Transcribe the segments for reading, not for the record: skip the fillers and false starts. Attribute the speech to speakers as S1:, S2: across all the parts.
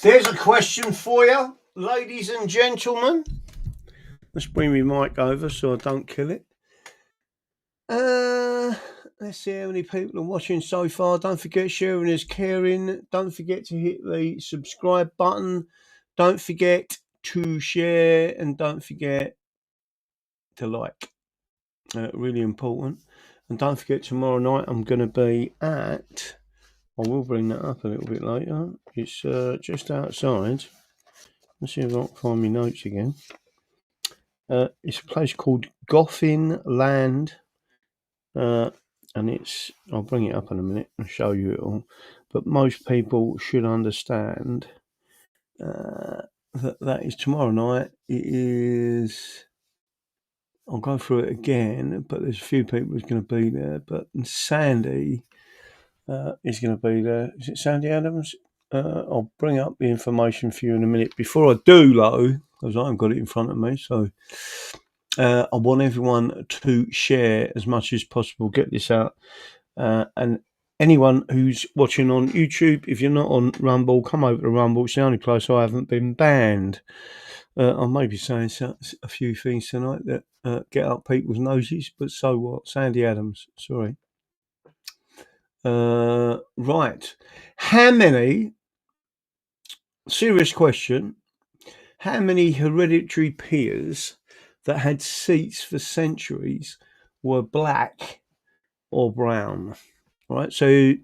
S1: There's a question for you, ladies and gentlemen. Let's bring my mic over so I don't kill it. Let's see how many people are watching so far. Don't forget, sharing is caring. Don't forget to hit the subscribe button. Don't forget to share, and don't forget to like. Really important. And don't forget, tomorrow night I'm going to be at, I will bring that up a little bit later. It's just outside. Let's see if I can find my notes again. It's a place called Goffin Land, and it's, I'll bring it up in a minute and show you it all, but most people should understand that is tomorrow night. It is, I'll go through it again, but there's a few people who's going to be there, but Sandy is going to be there. Is it Sandy Adams? I'll bring up the information for you in a minute. Before I do, though, because I haven't got it in front of me, so I want everyone to share as much as possible, get this out. And anyone who's watching on YouTube, if you're not on Rumble, come over to Rumble. It's the only place I haven't been banned. I may be saying a few things tonight that get up people's noses, but so what? Sandy Adams, sorry. Right. How many, serious question, how many hereditary peers that had seats for centuries were black or brown? Right. So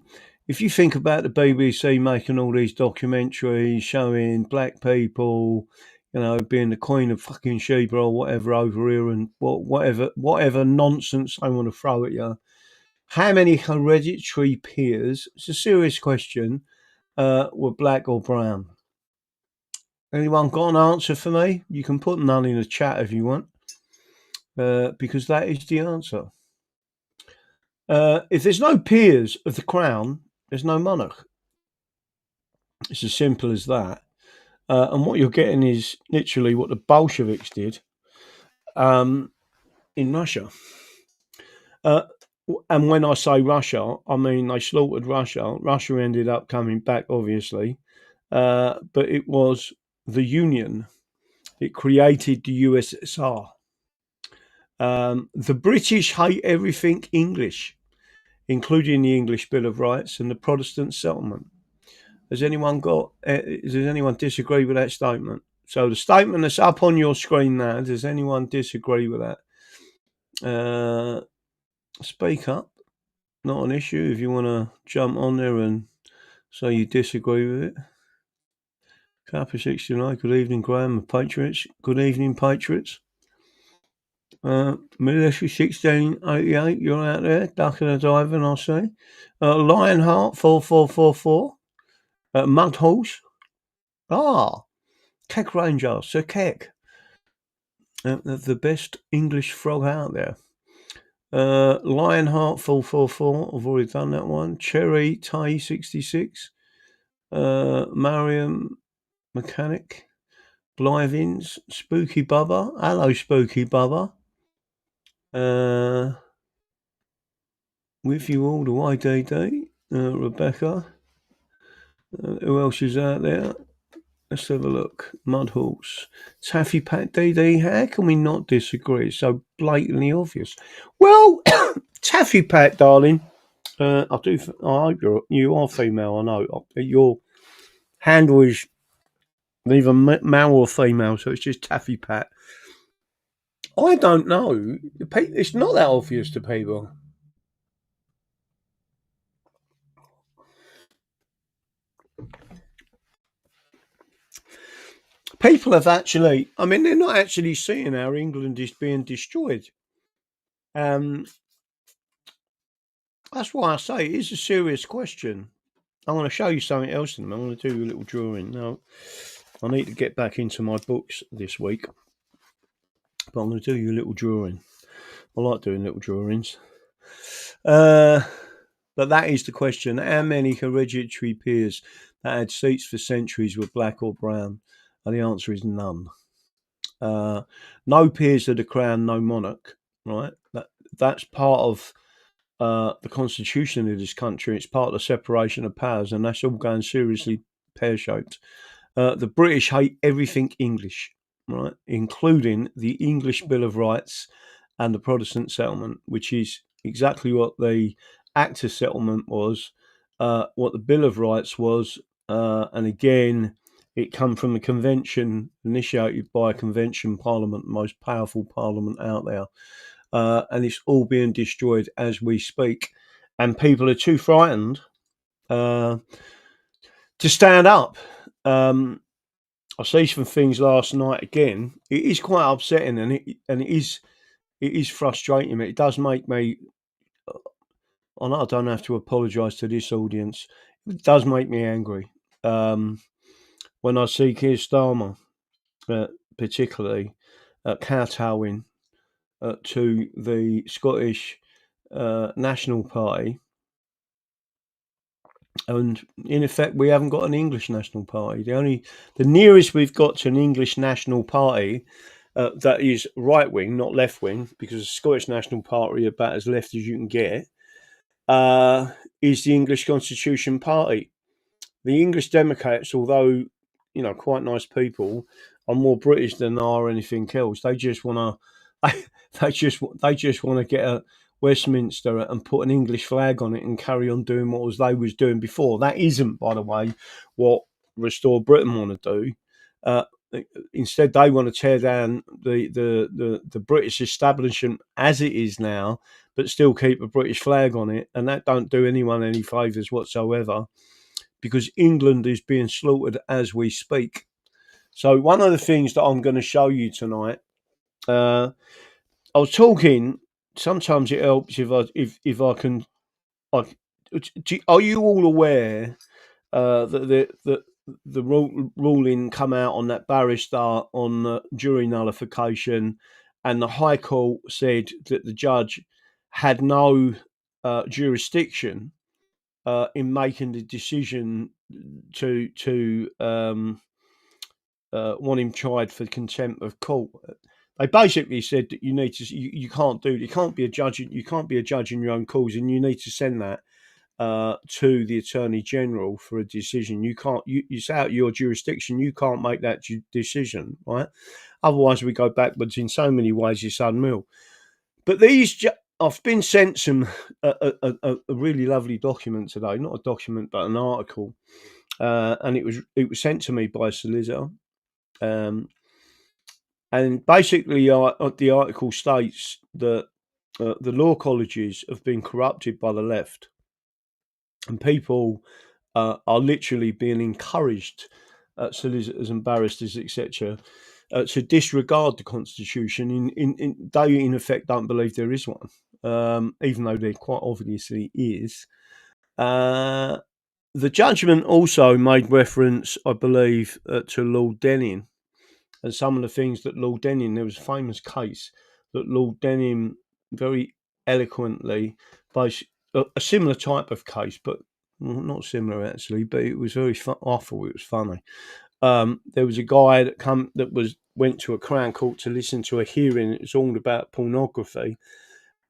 S1: if you think about the BBC making all these documentaries showing black people, you know, being the Queen of fucking Sheba or whatever over here, and whatever nonsense they want to throw at you. How many hereditary peers, it's a serious question, were black or brown? Anyone got an answer for me? You can put none in the chat if you want, because that is the answer. If there's no peers of the crown, there's no monarch. It's as simple as that. And what you're getting is literally what the Bolsheviks did in Russia. And when I say Russia, I mean they slaughtered Russia. Russia ended up coming back, obviously, but it was the Union. It created the USSR. The British hate everything English, including the English Bill of Rights and the Protestant settlement. Does anyone disagree with that statement? So the statement that's up on your screen now, does anyone disagree with that? Speak up. Not an issue if you want to jump on there and say you disagree with it. Kappa 69, good evening, Graham of Patriots. Good evening, Patriots. Military 1688, you're out there, ducking and diving, I see. Lionheart 4444. Mud Horse. Keck Ranger, Sir Keck. The best English frog out there. Lionheart 444, I've already done that one. Cherry Tay 66. Mariam Mechanic. Blythins. Spooky Bubba. Hello, Spooky Bubba. With you all the way, DD. Rebecca. Who else is out there? Let's have a look. Mud Horse. Taffy Pat DD. How can we not disagree? It's so blatantly obvious. Well, Taffy Pat, darling. I hope you are female. I know your handle is either male or female, so it's just Taffy Pat. I don't know. It's not that obvious to people. People have actually, I mean, they're not actually seeing how England is being destroyed. That's why I say it is a serious question. I'm going to show you something else in them. I'm going to do a little drawing. Now, I need to get back into my books this week, but I'm going to do you a little drawing. I like doing little drawings. But that is the question. How many hereditary peers that had seats for centuries were black or brown? And the answer is none. No peers of the crown, no monarch, right? That's part of the constitution of this country. It's part of the separation of powers, and that's all going seriously pear-shaped. the British hate everything English, right, including the English Bill of Rights and the Protestant settlement, which is exactly what the ACTA settlement was, what the Bill of Rights was, and again, it come from a convention initiated by a convention parliament, the most powerful parliament out there, and it's all being destroyed as we speak, and people are too frightened to stand up. I see some things last night again. It is quite upsetting, and it is frustrating. It does make me. I know I don't have to apologise to this audience. It does make me angry when I see Keir Starmer, particularly, kowtowing to the Scottish National Party. And in effect, we haven't got an English National Party. The nearest we've got to an English National Party that is right wing, not left wing, because the Scottish National Party are about as left as you can get, is the English Constitution Party. The English Democrats, although quite nice people, are more British than they are anything else. They just want to, they just want to get a Westminster and put an English flag on it and carry on doing what they was doing before. That isn't, by the way, what Restore Britain want to do. Instead, they want to tear down the British establishment as it is now, but still keep a British flag on it, and that don't do anyone any favours whatsoever, because England is being slaughtered as we speak. So one of the things that I'm going to show you tonight, I was talking. Sometimes it helps if I can. Are you all aware that the ruling come out on that barrister on jury nullification, and the High Court said that the judge had no jurisdiction in making the decision to want him tried for contempt of court? They basically said that you can't be a judge in your own cause, and you need to send that to the Attorney General for a decision. It's out of your jurisdiction. You can't make that decision, right? Otherwise, we go backwards in so many ways. It's unreal. But I've been sent a really lovely document today. Not a document, but an article, and it was sent to me by a solicitor. And basically, the article states that the law colleges have been corrupted by the left, and people are literally being encouraged, solicitors and barristers, etc., to disregard the Constitution. They, in effect, don't believe there is one, even though there quite obviously is. The judgment also made reference, I believe, to Lord Denning. And some of the things that Lord Denning, there was a famous case that Lord Denning very eloquently, a similar type of case, but not similar actually, but it was very fun. I thought it was funny. There was a guy that went to a Crown Court to listen to a hearing. It was all about pornography,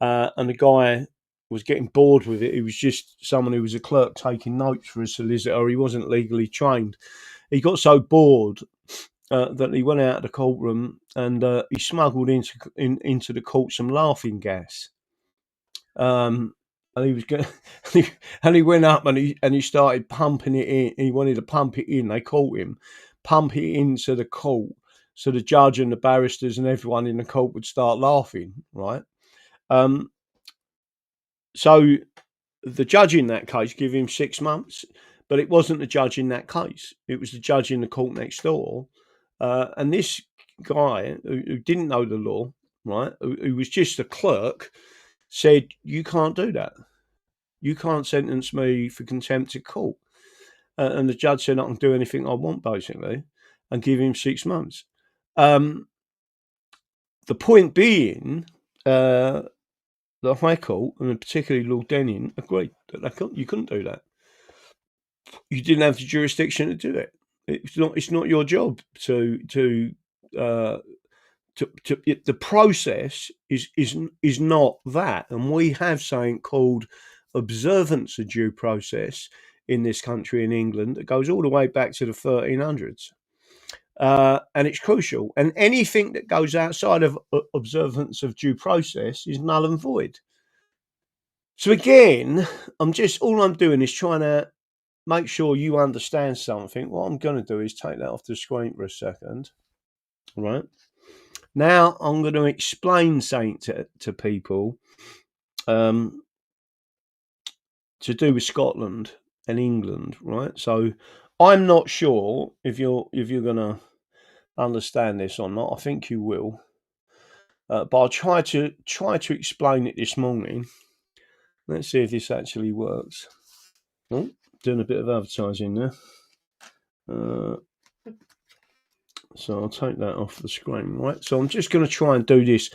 S1: and the guy was getting bored with it. He was just someone who was a clerk taking notes for a solicitor. He wasn't legally trained. He got so bored that he went out of the courtroom and he smuggled into the court some laughing gas. And he was going, and he went up and he started pumping it in. He wanted to pump it in. They caught him, pump it into the court, so the judge and the barristers and everyone in the court would start laughing, right? So the judge in that case gave him 6 months, but it wasn't the judge in that case. It was the judge in the court next door. And this guy who didn't know the law, right, who was just a clerk, said, "You can't do that. You can't sentence me for contempt of court." And the judge said, "I can do anything I want," basically, and give him 6 months. The point being, the High Court, and particularly Lord Denning, agreed that you couldn't do that. You didn't have the jurisdiction to do it. It's not your job to the process is not that. And we have something called observance of due process in this country, in England, that goes all the way back to the 1300s. and it's crucial. And anything that goes outside of observance of due process is null and void. So again, all I'm doing is trying to make sure you understand something. What I'm going to do is take that off the screen for a second. Right. Now I'm going to explain something to people to do with Scotland and England, right? So I'm not sure if you're going to understand this or not. I think you will, but I'll try to explain it this morning. Let's see if this actually works. Oh, doing a bit of advertising there. So I'll take that off the screen, right? So I'm just going to try and do this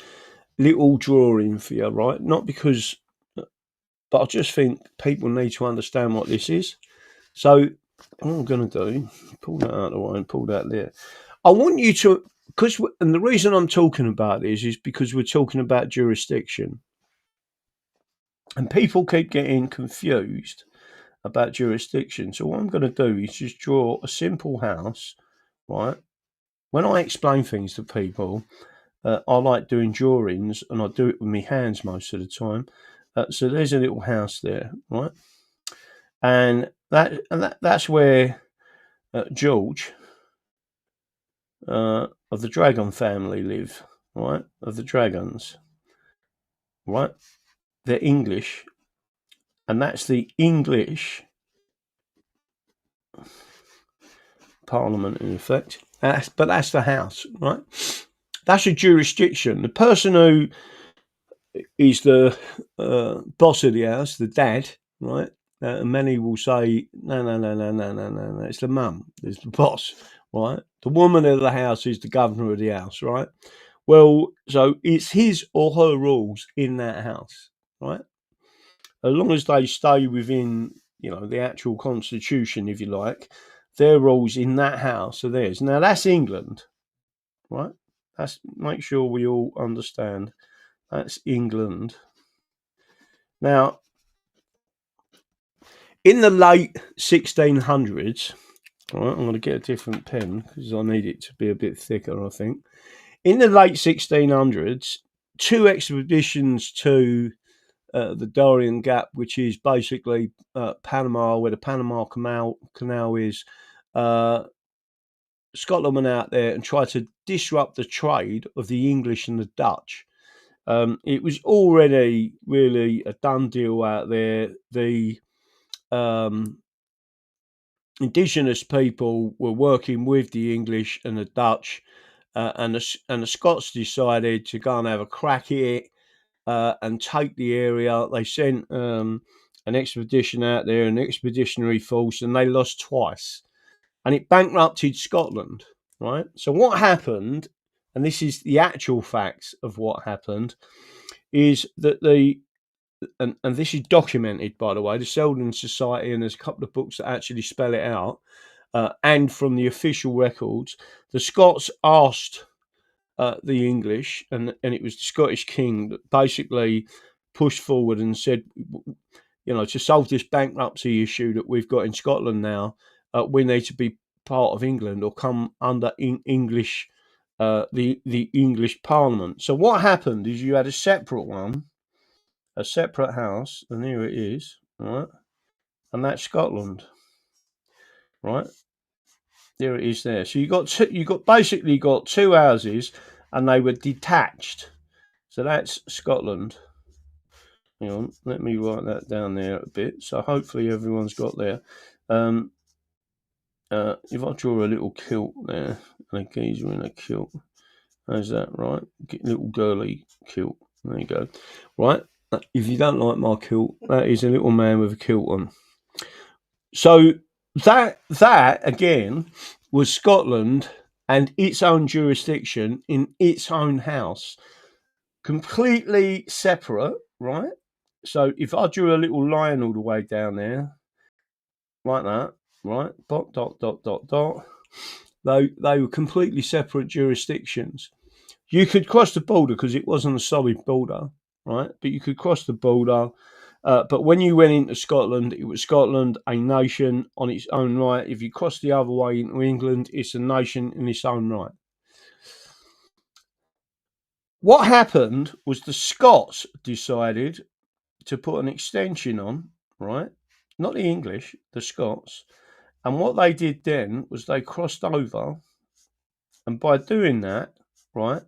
S1: little drawing for you, right? Not because, but I just think people need to understand what this is. So what I'm going to do, pull that out of the way and pull that there. I want you to, and the reason I'm talking about this is because we're talking about jurisdiction. And people keep getting confused about jurisdiction. So what I'm going to do is just draw a simple house, right? When I explain things to people, I like doing drawings, and I do it with my hands most of the time. So there's a little house there, right? And that's where George of the dragon family live, right? Of the dragons, right? They're English, and that's the English Parliament in effect. But that's the house, right? That's a jurisdiction. The person who is the boss of the house, the dad, right? And many will say, no, it's the mum, it's the boss, right? The woman of the house is the governor of the house, right? Well, so it's his or her rules in that house, right? As long as they stay within, the actual constitution, if you like, their rules in that house are theirs. Now, that's England, right? Make sure we all understand. That's England. Now, in the late 1600s, right, I'm going to get a different pen because I need it to be a bit thicker, I think. In the late 1600s, two expeditions to the Darien Gap, which is basically Panama, where the Panama Canal is, Scotland went out there and tried to disrupt the trade of the English and the Dutch. It was already really a done deal out there. The indigenous people were working with the English and the Dutch, and the Scots decided to go and have a crack at it and take the area. They sent an expedition out there, an expeditionary force, and they lost twice. And it bankrupted Scotland, right? So what happened, and this is the actual facts of what happened, is that and this is documented, by the way, the Selden Society, and there's a couple of books that actually spell it out, and from the official records, the Scots asked the English, and it was the Scottish king that basically pushed forward and said, to solve this bankruptcy issue that we've got in Scotland now, we need to be part of England or come under English, the English Parliament. So what happened is you had a separate house, and here it is, right? And that's Scotland, right? There it is there. So you basically got two houses, and they were detached. So that's Scotland. Hang on, let me write that down there a bit. So hopefully everyone's got there. If I draw a little kilt there, and a geezer in a kilt, how's that, right? Little girly kilt. There you go. Right. If you don't like my kilt, that is a little man with a kilt on. So that again was Scotland and its own jurisdiction in its own house, completely separate, right? So if I drew a little line all the way down there, like that, right? Dot. They were completely separate jurisdictions. You could cross the border because it wasn't a solid border, right? But you could cross the border But when you went into Scotland, it was Scotland, a nation on its own right. If you cross the other way into England, it's a nation in its own right. What happened was the Scots decided to put an extension on, right? Not the English, the Scots. And what they did then was they crossed over, and by doing that, right,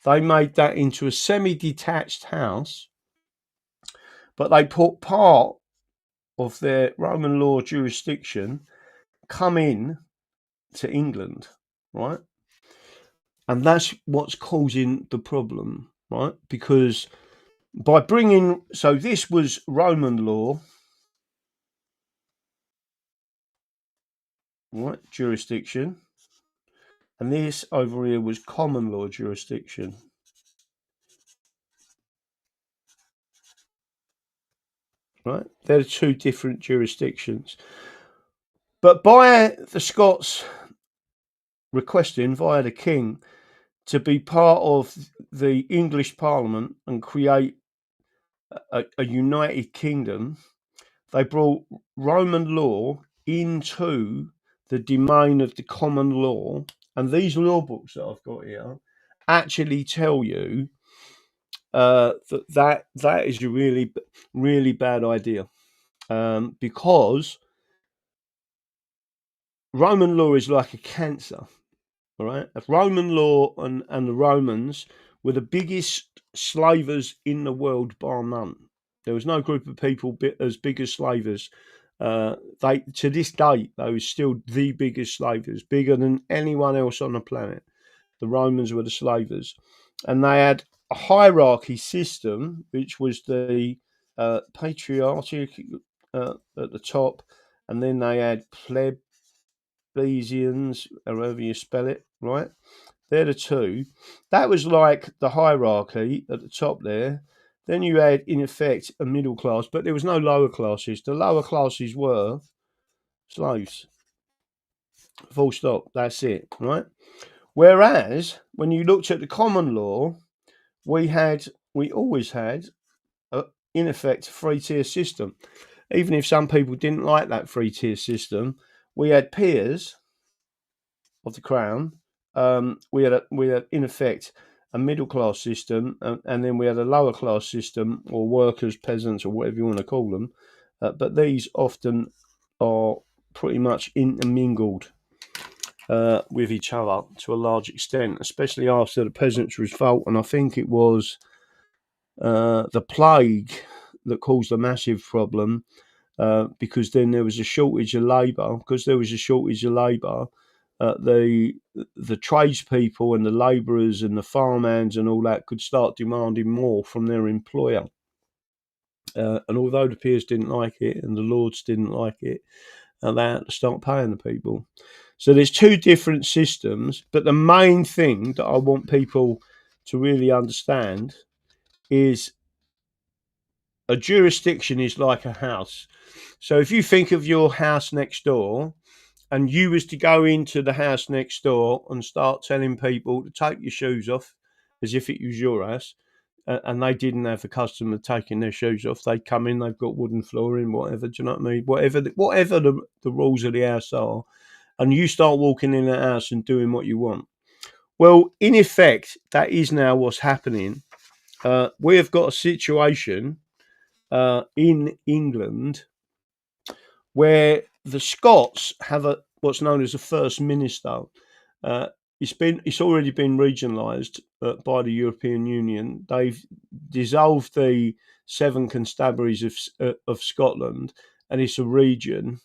S1: they made that into a semi-detached house, but they put part of their Roman law jurisdiction come in to England, right? And that's what's causing the problem, right? Because by bringing, so this was Roman law, right, jurisdiction, and this over here was common law jurisdiction. Right, they're two different jurisdictions. But by the Scots requesting via the king to be part of the English Parliament and create a united kingdom, they brought Roman law into the domain of the common law. And these law books that I've got here actually tell you that is a really, really bad idea, because Roman law is like a cancer. All right, Roman law and the Romans were the biggest slavers in the world, bar none. There was no group of people as big as slavers. They, to this day, they were still the biggest slavers, bigger than anyone else on the planet. The Romans were the slavers, and they had a hierarchy system, which was the patriarch at the top, and then they had plebeians, however you spell it, right? They're the two. That was like the hierarchy at the top there. Then you had, in effect, a middle class, but there was no lower classes. The lower classes were slaves. Full stop. That's it, right? Whereas when you looked at the common law, we always had, in effect, a three-tier system. Even if some people didn't like that three-tier system, we had peers of the crown. We had in effect a middle class system, and then we had a lower class system, or workers, peasants, or whatever you want to call them. But these often are pretty much intermingled with each other to a large extent, especially after the peasants' revolt. And I think it was the plague that caused a massive problem, because then there was a shortage of labour. Because there was a shortage of labour, the tradespeople and the labourers and the farmhands and all that could start demanding more from their employer. And although the peers didn't like it and the lords didn't like it, they had to start paying the people. So there's two different systems, but the main thing that I want people to really understand is a jurisdiction is like a house. So if you think of your house next door, and you was to go into the house next door and start telling people to take your shoes off as if it was your house, and they didn't have a custom of taking their shoes off, they come in, they've got wooden flooring, whatever, do you know what I mean? Whatever the rules of the house are, and you start walking in the house and doing what you want. Well, in effect, that is now what's happening. We have got a situation in England where the Scots have what's known as a First Minister. It's already been regionalised by the European Union. They've dissolved the seven constabularies of Scotland, and it's a region.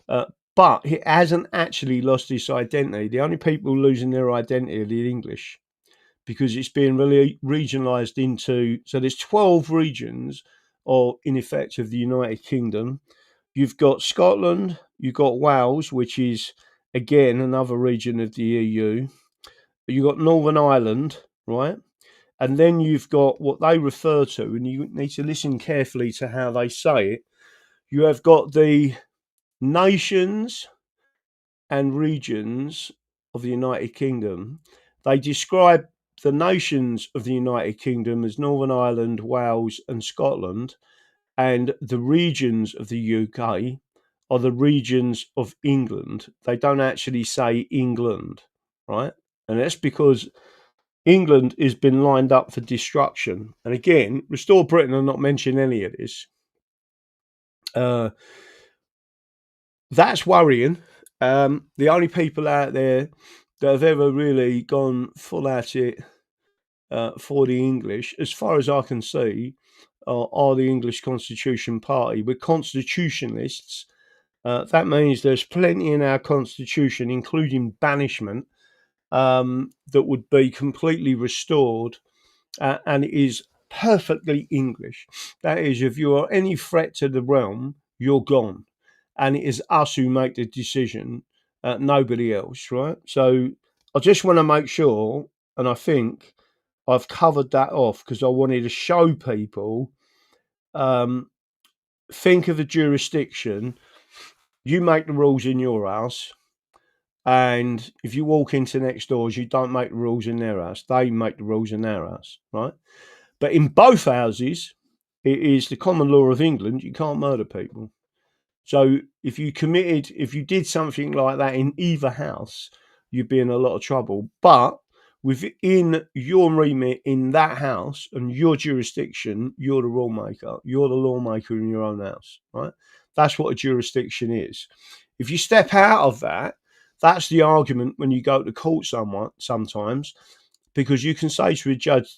S1: But it hasn't actually lost its identity. The only people losing their identity are the English, because it's being really regionalised into. So there's 12 regions, or in effect, of the United Kingdom. You've got Scotland, you've got Wales, which is again another region of the EU. You've got Northern Ireland, right? And then you've got what they refer to, and you need to listen carefully to how they say it. You have got the nations and regions of the United Kingdom. They describe the nations of the United Kingdom as Northern Ireland, Wales, and Scotland. and the regions of the UK are the regions of England. They don't actually say England, right? And that's because England has been lined up for destruction. And again, Restore Britain are not mentioning any of this. That's worrying. The only people out there that have ever really gone full at it for the English, as far as I can see, are the English Constitution Party. We're constitutionalists. That means there's plenty in our constitution, including banishment, that would be completely restored, and it is perfectly English. That is, if you are any threat to the realm, you're gone. And it is us who make the decision, nobody else, right? So I just want to make sure, and I think I've covered that off because I wanted to show people, think of a jurisdiction, you make the rules in your house, and if you walk into next doors, you don't make the rules in their house, they make the rules in their house, right? But in both houses, it is the common law of England, you can't murder people. So if you did something like that in either house, you'd be in a lot of trouble. But within your remit in that house and your jurisdiction, you're the lawmaker. You're the lawmaker in your own house, right? That's what a jurisdiction is. If you step out of that, that's the argument when you go to court sometimes, because you can say to a judge,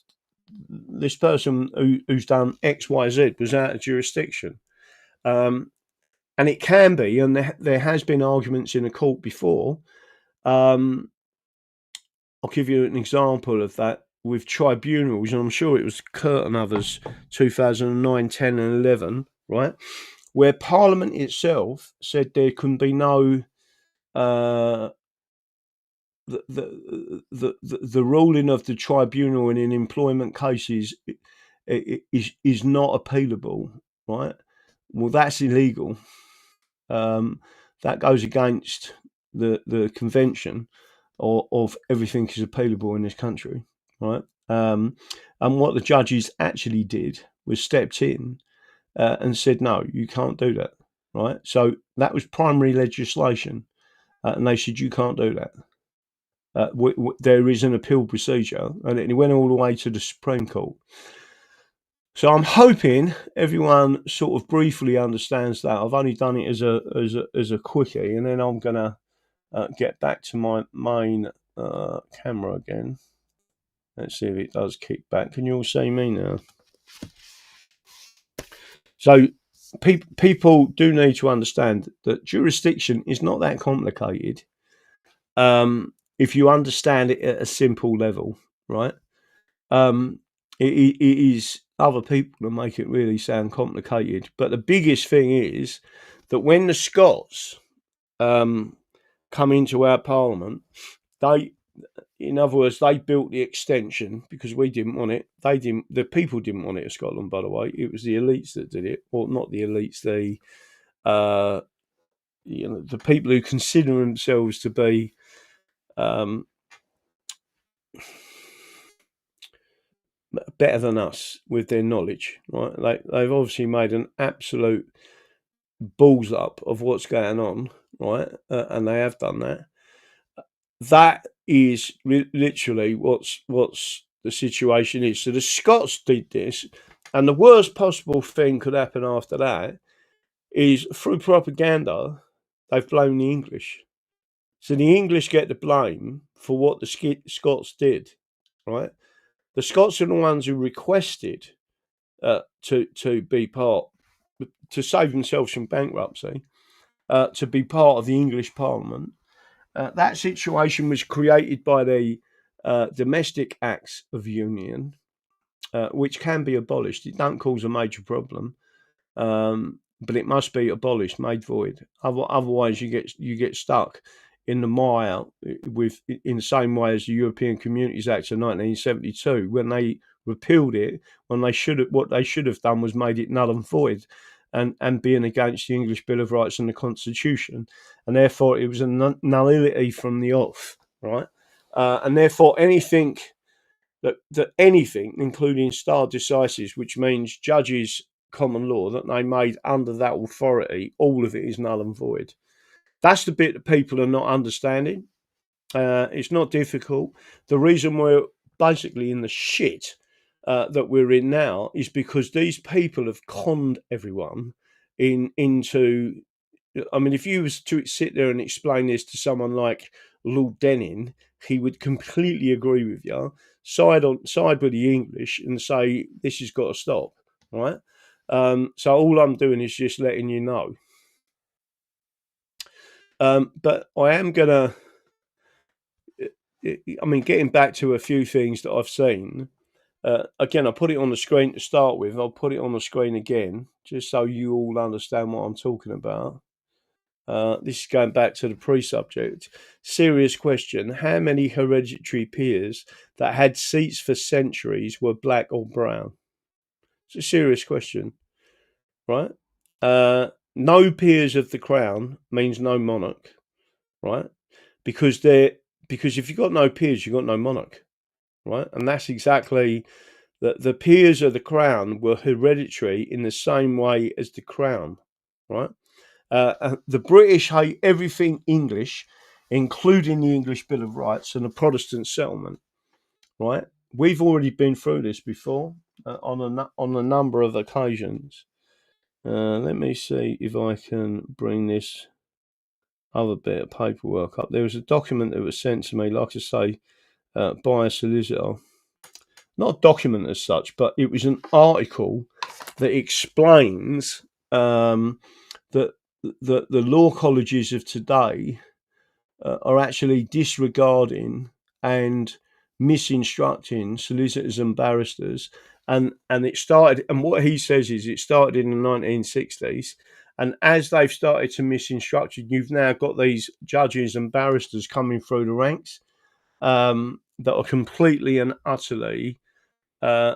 S1: this person who's done X, Y, Z was out of jurisdiction. And it can be, and there has been arguments in a court before. I'll give you an example of that with tribunals, and I'm sure it was Kurt and others, 2009, 10 and 11, right? Where Parliament itself said there can be no, the ruling of the tribunal in employment cases is not appealable, right? Well, that's illegal. That goes against the convention of everything is appealable in this country, right? And what the judges actually did was stepped in and said, no, you can't do that, right? So that was primary legislation, and they said, you can't do that. There is an appeal procedure, and it went all the way to the Supreme Court. So I'm hoping everyone sort of briefly understands that. I've only done it as a quickie, and then I'm gonna get back to my main camera again. Let's see if it does kick back. Can you all see me now? So people do need to understand that jurisdiction is not that complicated. If you understand it at a simple level, right? It is other people that make it really sound complicated. But the biggest thing is that when the Scots come into our parliament, in other words, they built the extension because we didn't want it. The people didn't want it in Scotland, by the way. It was the elites that did it, or not the elites, the people who consider themselves to be better than us with their knowledge, right? They've obviously made an absolute balls up of what's going on, right? And they have done that. That is literally what's the situation is. So the Scots did this, and the worst possible thing could happen after that is through propaganda, they've blamed the English. So the English get the blame for what the Scots did, right? The Scots are the ones who requested to be part, to save themselves from bankruptcy, to be part of the English Parliament. That situation was created by the Domestic Acts of Union, which can be abolished. It don't cause a major problem, but it must be abolished, made void. Otherwise, you get stuck in the mire in the same way as the European Communities Act of 1972, when they repealed it, what they should have done was made it null and void, and being against the English Bill of Rights and the Constitution, and therefore it was a nullity from the off, right? And therefore anything, including stare decisis, which means judges common law that they made under that authority, all of it is null and void. That's the bit that people are not understanding. It's not difficult. The reason we're basically in the shit that we're in now is because these people have conned everyone into. I mean, if you was to sit there and explain this to someone like Lord Denning, he would completely agree with you, side with the English, and say this has got to stop, right? So all I'm doing is just letting you know. But I am gonna. I mean, getting back to a few things that I've seen. Again, I put it on the screen to start with. I'll put it on the screen again, just so you all understand what I'm talking about. This is going back to the pre-subject. Serious question. How many hereditary peers that had seats for centuries were black or brown? It's a serious question, right? No peers of the crown means no monarch, right? Because if you've got no peers, you've got no monarch, right? And that's exactly the peers of the crown were hereditary in the same way as the crown, right? The British hate everything English, including the English Bill of Rights and the Protestant settlement, right? We've already been through this before on a number of occasions. Let me see if I can bring this other bit of paperwork up. There was a document that was sent to me, like I say, by a solicitor. Not a document as such, but it was an article that explains that the law colleges of today are actually disregarding and misinstructing solicitors and barristers. And it started, and what he says is it started in the 1960s. And as they've started to misinstruct you, you've now got these judges and barristers coming through the ranks that are completely and utterly, they're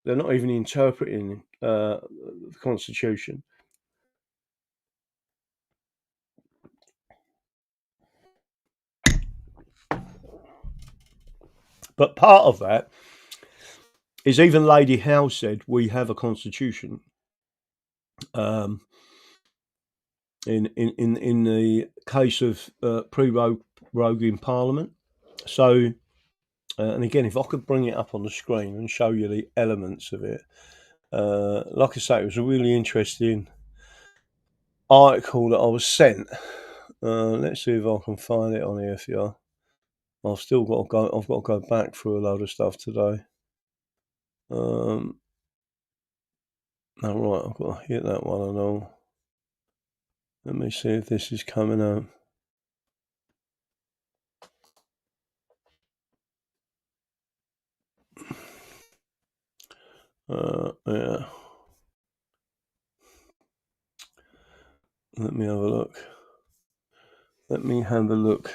S1: not even interpreting the Constitution. But part of that is even Lady Howe said we have a constitution. In the case of pre-roguing Parliament. So, and again, if I could bring it up on the screen and show you the elements of it, like I say, it was a really interesting article that I was sent. Let's see if I can find it on here for you. I've still got to go. I've got to go back through a load of stuff today. All right, I've got to hit that one and all. Let me see if this is coming out. Yeah. Let me have a look. Let me have a look.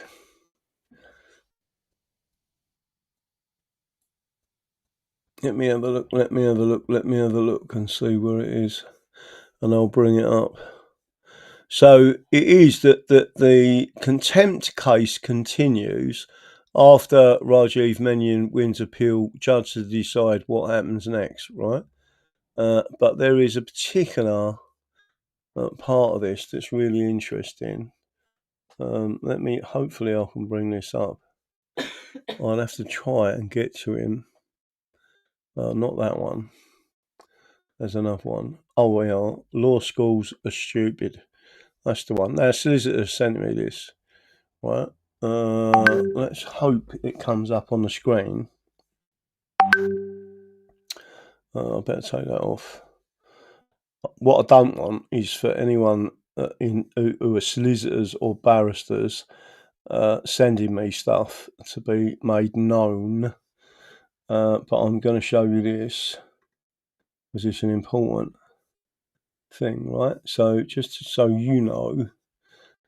S1: Let me have a look. Let me have a look. Let me have a look and see where it is, and I'll bring it up. So it is that the contempt case continues after Rajiv Menon wins appeal, judge to decide what happens next, right? But there is a particular part of this that's really interesting. Let me. Hopefully, I can bring this up. I'll have to try and get to him. Not that one. There's another one. Oh, we are. Law schools are stupid. That's the one. Now, solicitor sent me this. Right. Let's hope it comes up on the screen. I better take that off. What I don't want is for anyone who are solicitors or barristers sending me stuff to be made known. But I'm going to show you this because it's an important thing, right? So just so you know,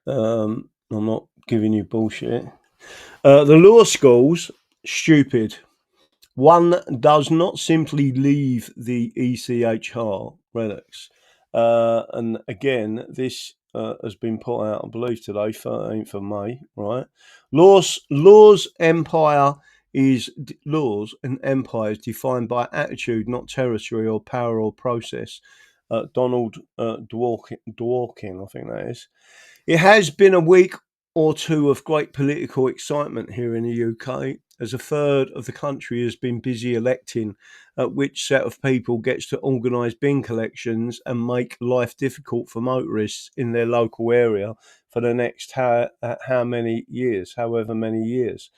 S1: I'm not giving you bullshit. The law schools, stupid. One does not simply leave the ECHR relics. And again, this has been put out, I believe, today, 13th of May, right? Law's empire is laws and empires defined by attitude, not territory or power or process. Donald Dworkin, I think that is. It has been a week or two of great political excitement here in the UK, as a third of the country has been busy electing which set of people gets to organise bin collections and make life difficult for motorists in their local area for the next however many years.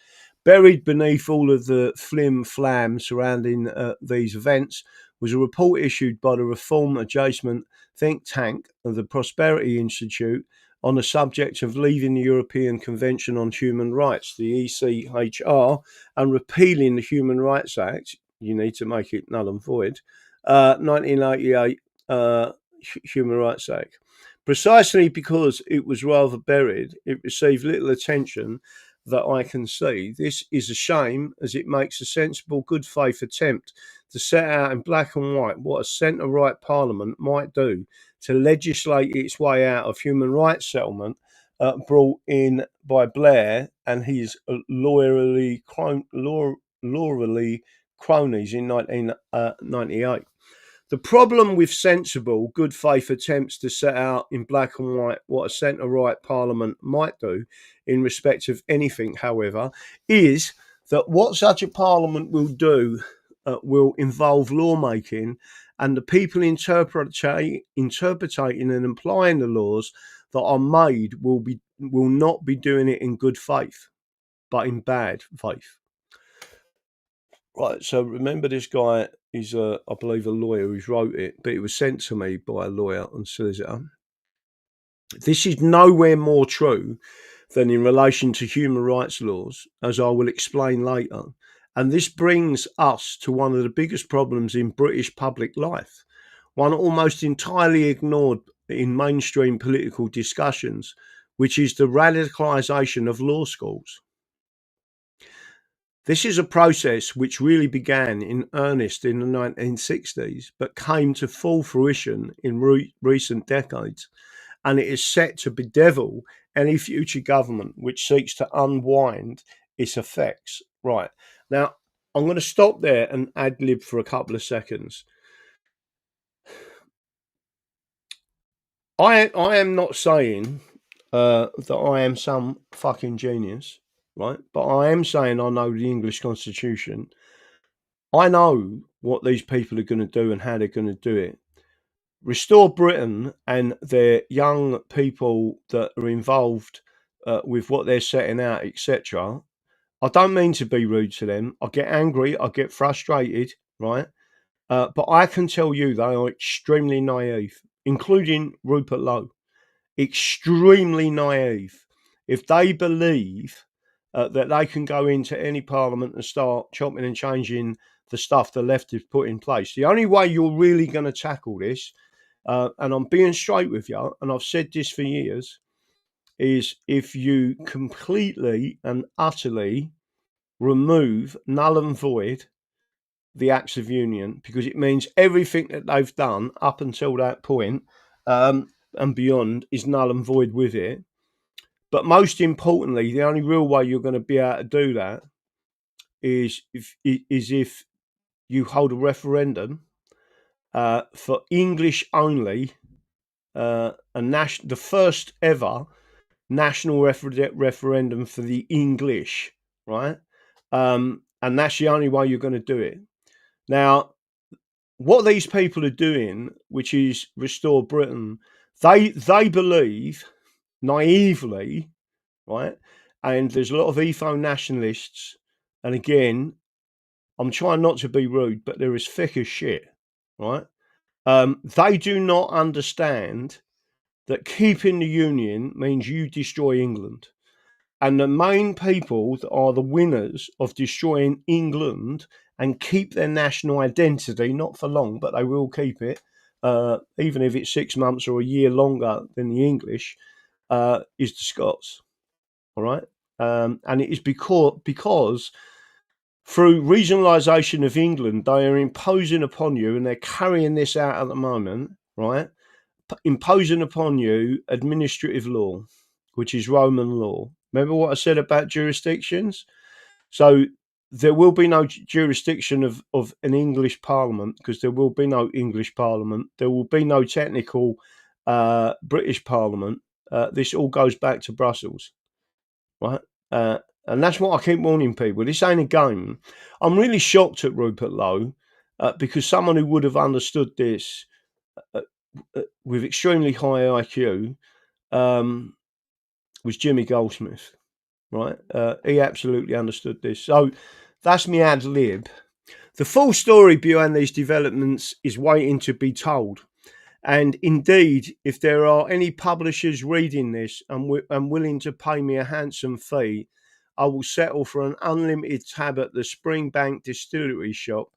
S1: Buried beneath all of the flim flam surrounding these events was a report issued by the reform adjacent think tank of the Prosperity Institute on the subject of leaving the European Convention on Human Rights, the ECHR, and repealing the Human Rights Act. You need to make it null and void. 1988 Human Rights Act. Precisely because it was rather buried, it received little attention that I can see. This is a shame, as it makes a sensible, good faith attempt to set out in black and white what a centre-right parliament might do to legislate its way out of human rights settlement brought in by Blair and his lawyerly cronies in 1998. The problem with sensible, good faith attempts to set out in black and white what a centre right parliament might do in respect of anything, however, is that what such a parliament will do will involve lawmaking, and the people interpreting and applying the laws that are made will not be doing it in good faith, but in bad faith. Right, so remember this guy is, I believe, a lawyer who's wrote it, but it was sent to me by a lawyer and solicitor. This is nowhere more true than in relation to human rights laws, as I will explain later. And this brings us to one of the biggest problems in British public life, one almost entirely ignored in mainstream political discussions, which is the radicalisation of law schools. This is a process which really began in earnest in the 1960s, but came to full fruition in recent decades, and it is set to bedevil any future government which seeks to unwind its effects. Right, now I'm going to stop there and ad-lib for a couple of seconds. I am not saying that I am some fucking genius, right? But I am saying I know the English Constitution. I know what these people are going to do and how they're going to do it. Restore Britain and their young people that are involved with what they're setting out, etc. I don't mean to be rude to them. I get angry. I get frustrated, right? But I can tell you they are extremely naive, including Rupert Lowe. Extremely naive. If they believe that they can go into any parliament and start chopping and changing the stuff the left has put in place, the only way you're really going to tackle this, and I'm being straight with you, and I've said this for years, is if you completely and utterly remove, null and void, the Acts of Union, because it means everything that they've done up until that point and beyond is null and void with it. But most importantly, the only real way you're going to be able to do that is if you hold a referendum for English only, the first ever national referendum for the English, right? And that's the only way you're going to do it. Now, what these people are doing, which is restore Britain, they believe naively, right? And there's a lot of EFO nationalists, and again, I'm trying not to be rude, but they're as thick as shit, right? They do not understand that keeping the union means you destroy England. And the main people that are the winners of destroying England and keep their national identity, not for long, but they will keep it, even if it's 6 months or a year longer than the English, is the Scots. All right. And it is because through regionalisation of England, they are imposing upon you, and they're carrying this out at the moment, right? Imposing upon you administrative law, which is Roman law. Remember what I said about jurisdictions? So there will be no jurisdiction of an English Parliament, because there will be no English Parliament. There will be no technical British Parliament. This all goes back to Brussels, right? And that's what I keep warning people. This ain't a game. I'm really shocked at Rupert Lowe, because someone who would have understood this with extremely high IQ was Jimmy Goldsmith, right? He absolutely understood this. So that's me ad lib. The full story behind these developments is waiting to be told. And indeed, if there are any publishers reading this and willing to pay me a handsome fee, I will settle for an unlimited tab at the Springbank Distillery shop.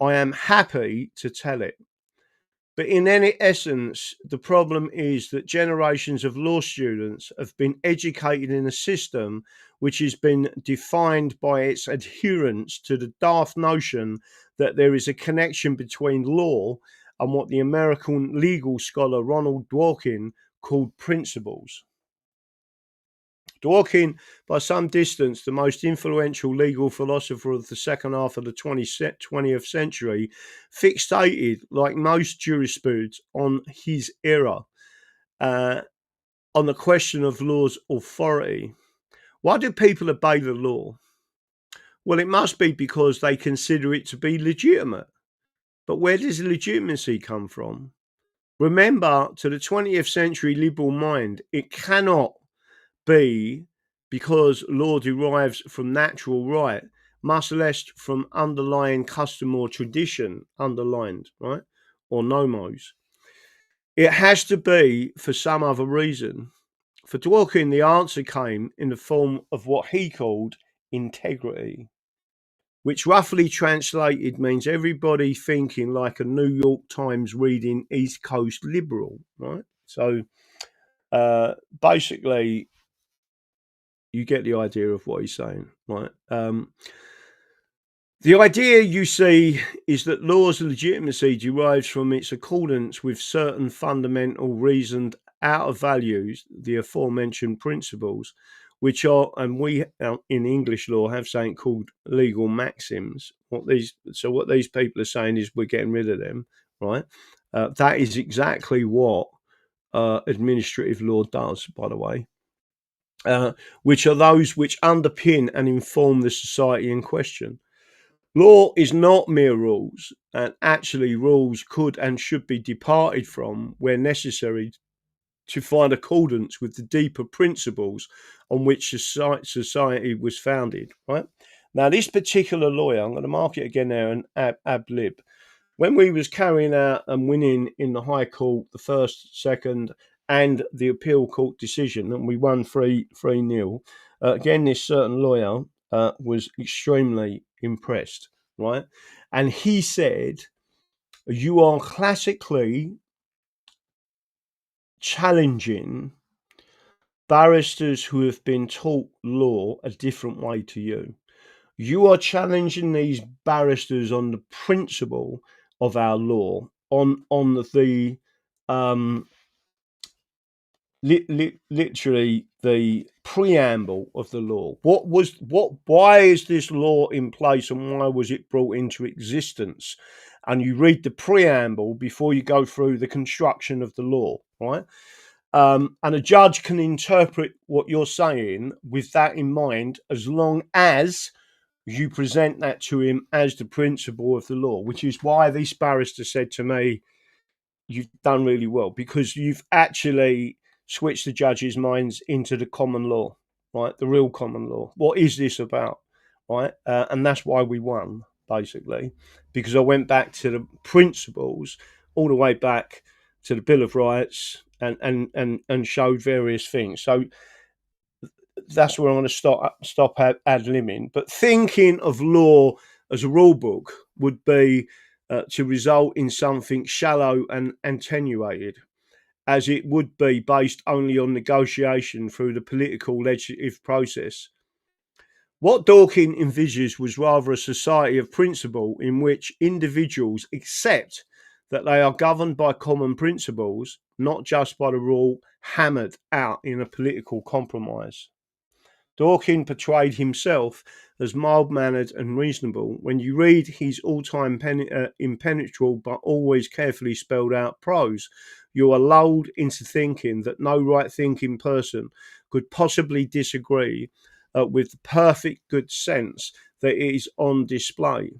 S1: I am happy to tell it. But in any essence, the problem is that generations of law students have been educated in a system which has been defined by its adherence to the daft notion that there is a connection between law and what the American legal scholar Ronald Dworkin called principles. Dworkin, by some distance, the most influential legal philosopher of the second half of the 20th century, fixated, like most jurisprudents, on his era, on the question of law's authority. Why do people obey the law? Well, it must be because they consider it to be legitimate. But where does legitimacy come from? Remember, to the 20th century liberal mind, it cannot be because law derives from natural right, much less from underlying custom or tradition, underlined, right, or nomos. It has to be for some other reason. For Dworkin, the answer came in the form of what he called integrity, which roughly translated means everybody thinking like a New York Times reading East Coast liberal, right? So basically, you get the idea of what he's saying, right? The idea, you see, is that law's legitimacy derives from its accordance with certain fundamental reasoned out of values, the aforementioned principles, which are, and we in English law have something called legal maxims. What these people are saying is we're getting rid of them, right? That is exactly what administrative law does, by the way. Which are those which underpin and inform the society in question. Law is not mere rules, and actually rules could and should be departed from where necessary to find accordance with the deeper principles on which society was founded, right? Now, this particular lawyer, I'm going to mark it again there, an ab lib. When we was carrying out and winning in the High Court, the first, second, and the appeal court decision, and we won 3-0, again, this certain lawyer was extremely impressed, right? And he said, you are classically challenging barristers who have been taught law a different way to you. You are challenging these barristers on the principle of our law, on the literally the preamble of the law. Why is this law in place, and why was it brought into existence? And you read the preamble before you go through the construction of the law, right? And a judge can interpret what you're saying with that in mind, as long as you present that to him as the principle of the law, which is why this barrister said to me, you've done really well, because you've actually switched the judges' minds into the common law, right? The real common law. What is this about, right? And that's why we won, basically, because I went back to the principles all the way back to the Bill of Rights and showed various things. So that's where I'm going to stop ad-libbing. But thinking of law as a rule book would be to result in something shallow and attenuated, as it would be based only on negotiation through the political legislative process. What Dworkin envisaged was rather a society of principle in which individuals accept that they are governed by common principles, not just by the rule hammered out in a political compromise. Dawkins portrayed himself as mild-mannered and reasonable. When you read his all-time impenetrable but always carefully spelled out prose, you are lulled into thinking that no right-thinking person could possibly disagree with the perfect good sense that is on display.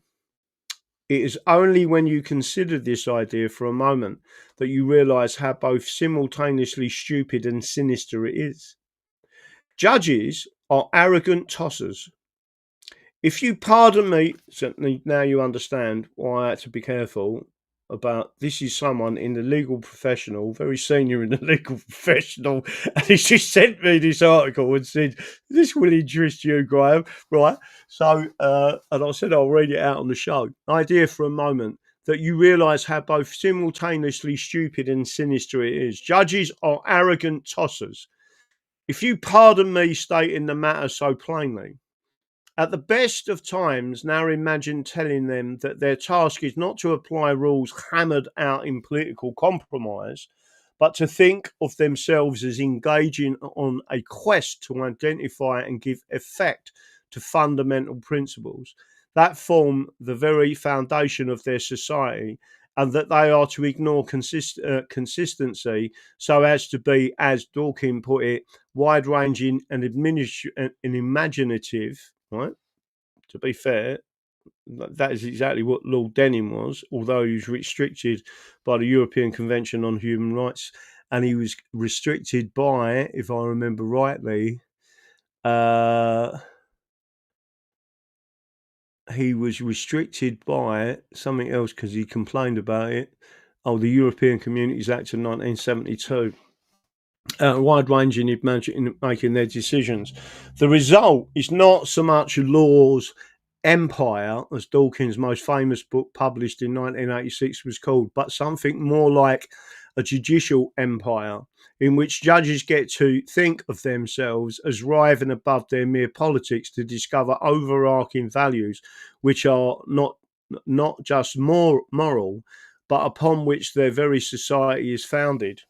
S1: It is only when you consider this idea for a moment that you realise how both simultaneously stupid and sinister it is. Judges are arrogant tossers. If you pardon me, certainly now you understand why I had to be careful about this. Is someone in the legal professional, very senior in the legal professional, and he just sent me this article and said, "This will interest you, Graham." Right? So, and I said I'll read it out on the show. Idea for a moment that you realise how both simultaneously stupid and sinister it is. Judges are arrogant tossers. If you pardon me stating the matter so plainly. At the best of times, now imagine telling them that their task is not to apply rules hammered out in political compromise, but to think of themselves as engaging on a quest to identify and give effect to fundamental principles that form the very foundation of their society, and that they are to ignore consistency so as to be, as Dawkins put it, wide-ranging and imaginative. Right? To be fair, that is exactly what Lord Denning was, although he was restricted by the European Convention on Human Rights, and he was restricted by, if I remember rightly, he was restricted by something else because he complained about it. Oh, the European Communities Act of 1972. Wide-ranging in making their decisions. The result is not so much law's empire, as Dawkins' most famous book published in 1986 was called, but something more like a judicial empire in which judges get to think of themselves as rising above their mere politics to discover overarching values which are not just more moral, but upon which their very society is founded.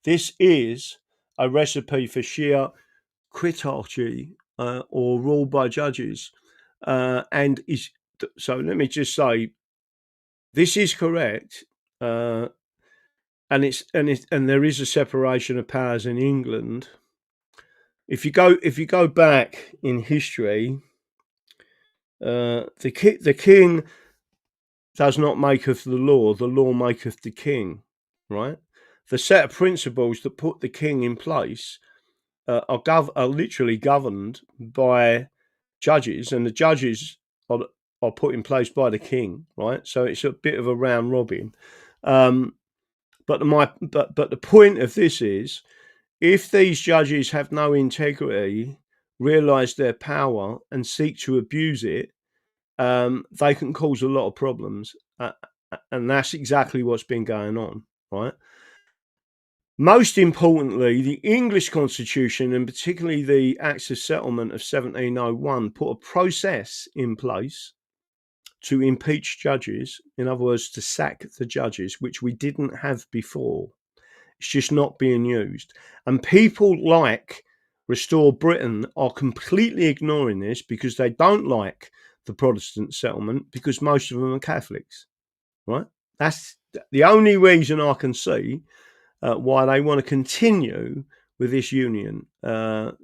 S1: This is a recipe for sheer critarchy or rule by judges, and is so. Let me just say, this is correct, and there is a separation of powers in England. If you go back in history, the king does not make of the law maketh the king, right? The set of principles that put the king in place are literally governed by judges, and the judges are put in place by the king, right? So it's a bit of a round robin. But the point of this is, if these judges have no integrity, realise their power, and seek to abuse it, they can cause a lot of problems, and that's exactly what's been going on, right? Most importantly, the English Constitution, and particularly the Acts of Settlement of 1701, put a process in place to impeach judges, in other words, to sack the judges, which we didn't have before. It's just not being used. And people like Restore Britain are completely ignoring this because they don't like the Protestant settlement, because most of them are Catholics, right? That's the only reason I can see why they want to continue with this union. And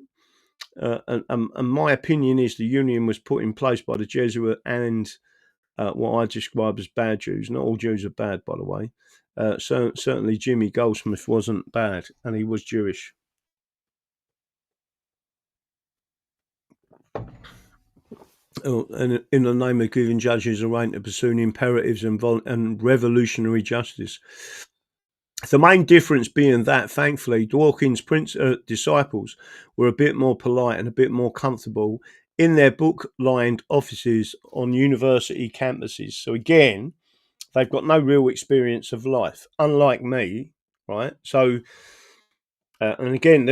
S1: my opinion is the union was put in place by the Jesuit and what I describe as bad Jews. Not all Jews are bad, by the way. So certainly Jimmy Goldsmith wasn't bad, and he was Jewish. And in the name of giving judges a right to pursue imperatives and revolutionary justice. The main difference being that, thankfully, Dawkins' disciples were a bit more polite and a bit more comfortable in their book-lined offices on university campuses. So again, they've got no real experience of life, unlike me, right? So, and again,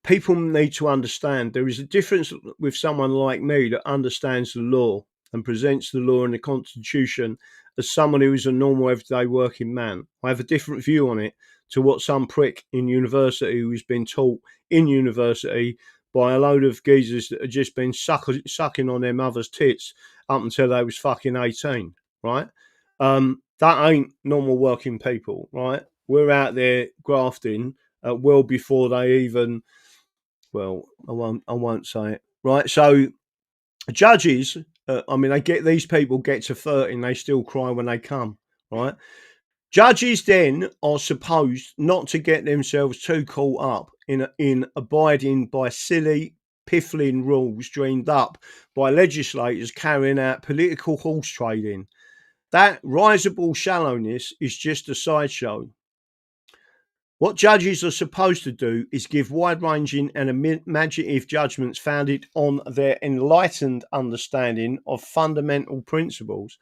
S1: people need to understand there is a difference with someone like me that understands the law and presents the law and the Constitution as someone who is a normal everyday working man. I have a different view on it to what some prick in university who's been taught in university by a load of geezers that had just been sucking on their mother's tits up until they was fucking 18, right? That ain't normal working people, right? We're out there grafting well before they even, well, I won't say it, right? So judges, I mean, these people get to 30 and they still cry when they come, right? Judges then are supposed not to get themselves too caught up in abiding by silly, piffling rules dreamed up by legislators carrying out political horse trading. That risible shallowness is just a sideshow. What judges are supposed to do is give wide-ranging and imaginative judgments founded on their enlightened understanding of fundamental principles,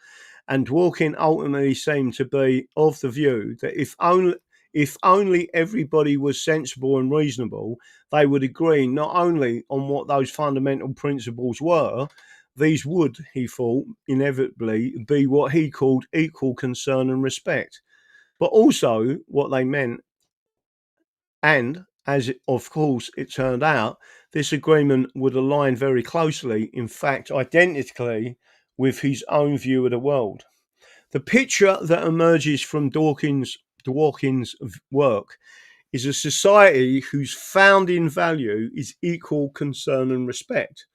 S1: and Dworkin ultimately seemed to be of the view that if only everybody was sensible and reasonable, they would agree not only on what those fundamental principles were, these would, he thought, inevitably be what he called equal concern and respect, but also what they meant. And as of course it turned out, this agreement would align very closely, in fact identically, with his own view of the world. The picture that emerges from Dworkin's work is a society whose founding value is equal concern and respect,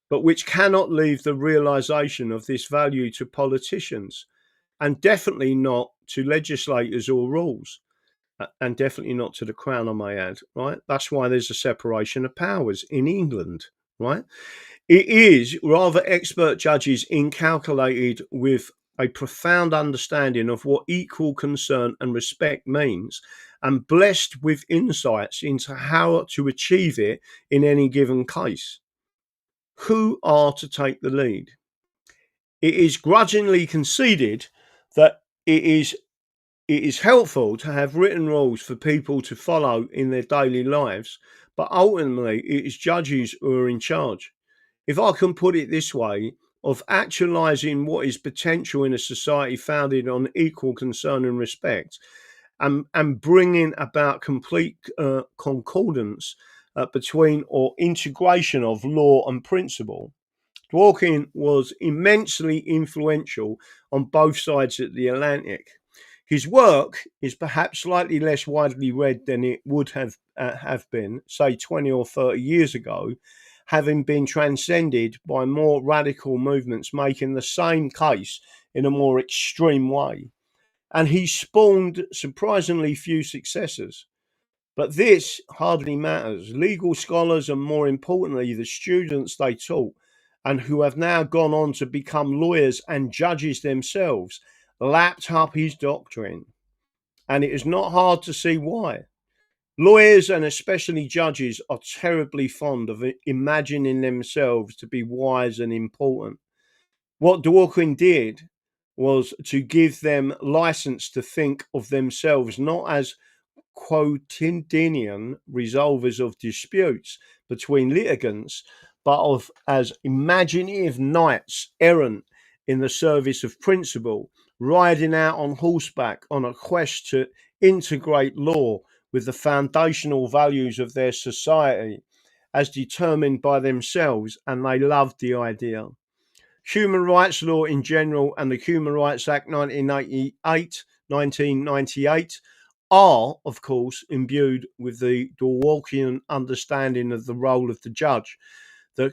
S1: but which cannot leave the realization of this value to politicians, and definitely not to legislators or rules, and definitely not to the Crown, I may add, right? That's why there's a separation of powers in England, right? It is rather expert judges incalculated with a profound understanding of what equal concern and respect means, and blessed with insights into how to achieve it in any given case, who are to take the lead. It is grudgingly conceded that it is helpful to have written rules for people to follow in their daily lives, but ultimately it is judges who are in charge. If I can put it this way, of actualizing what is potential in a society founded on equal concern and respect, and bringing about complete concordance between or integration of law and principle. Dworkin was immensely influential on both sides of the Atlantic. His work is perhaps slightly less widely read than it would have been, say, 20 or 30 years ago, having been transcended by more radical movements making the same case in a more extreme way. And he spawned surprisingly few successors. But this hardly matters. Legal scholars, and more importantly, the students they taught, and who have now gone on to become lawyers and judges themselves, lapped up his doctrine. And it is not hard to see why. Lawyers, and especially judges, are terribly fond of imagining themselves to be wise and important. What Dworkin did was to give them license to think of themselves not as quotidian resolvers of disputes between litigants, but as imaginative knights errant in the service of principle, riding out on horseback on a quest to integrate law with the foundational values of their society as determined by themselves, and they loved the idea. Human rights law in general and the Human Rights Act 1998 are, of course, imbued with the Dworkian understanding of the role of the judge. The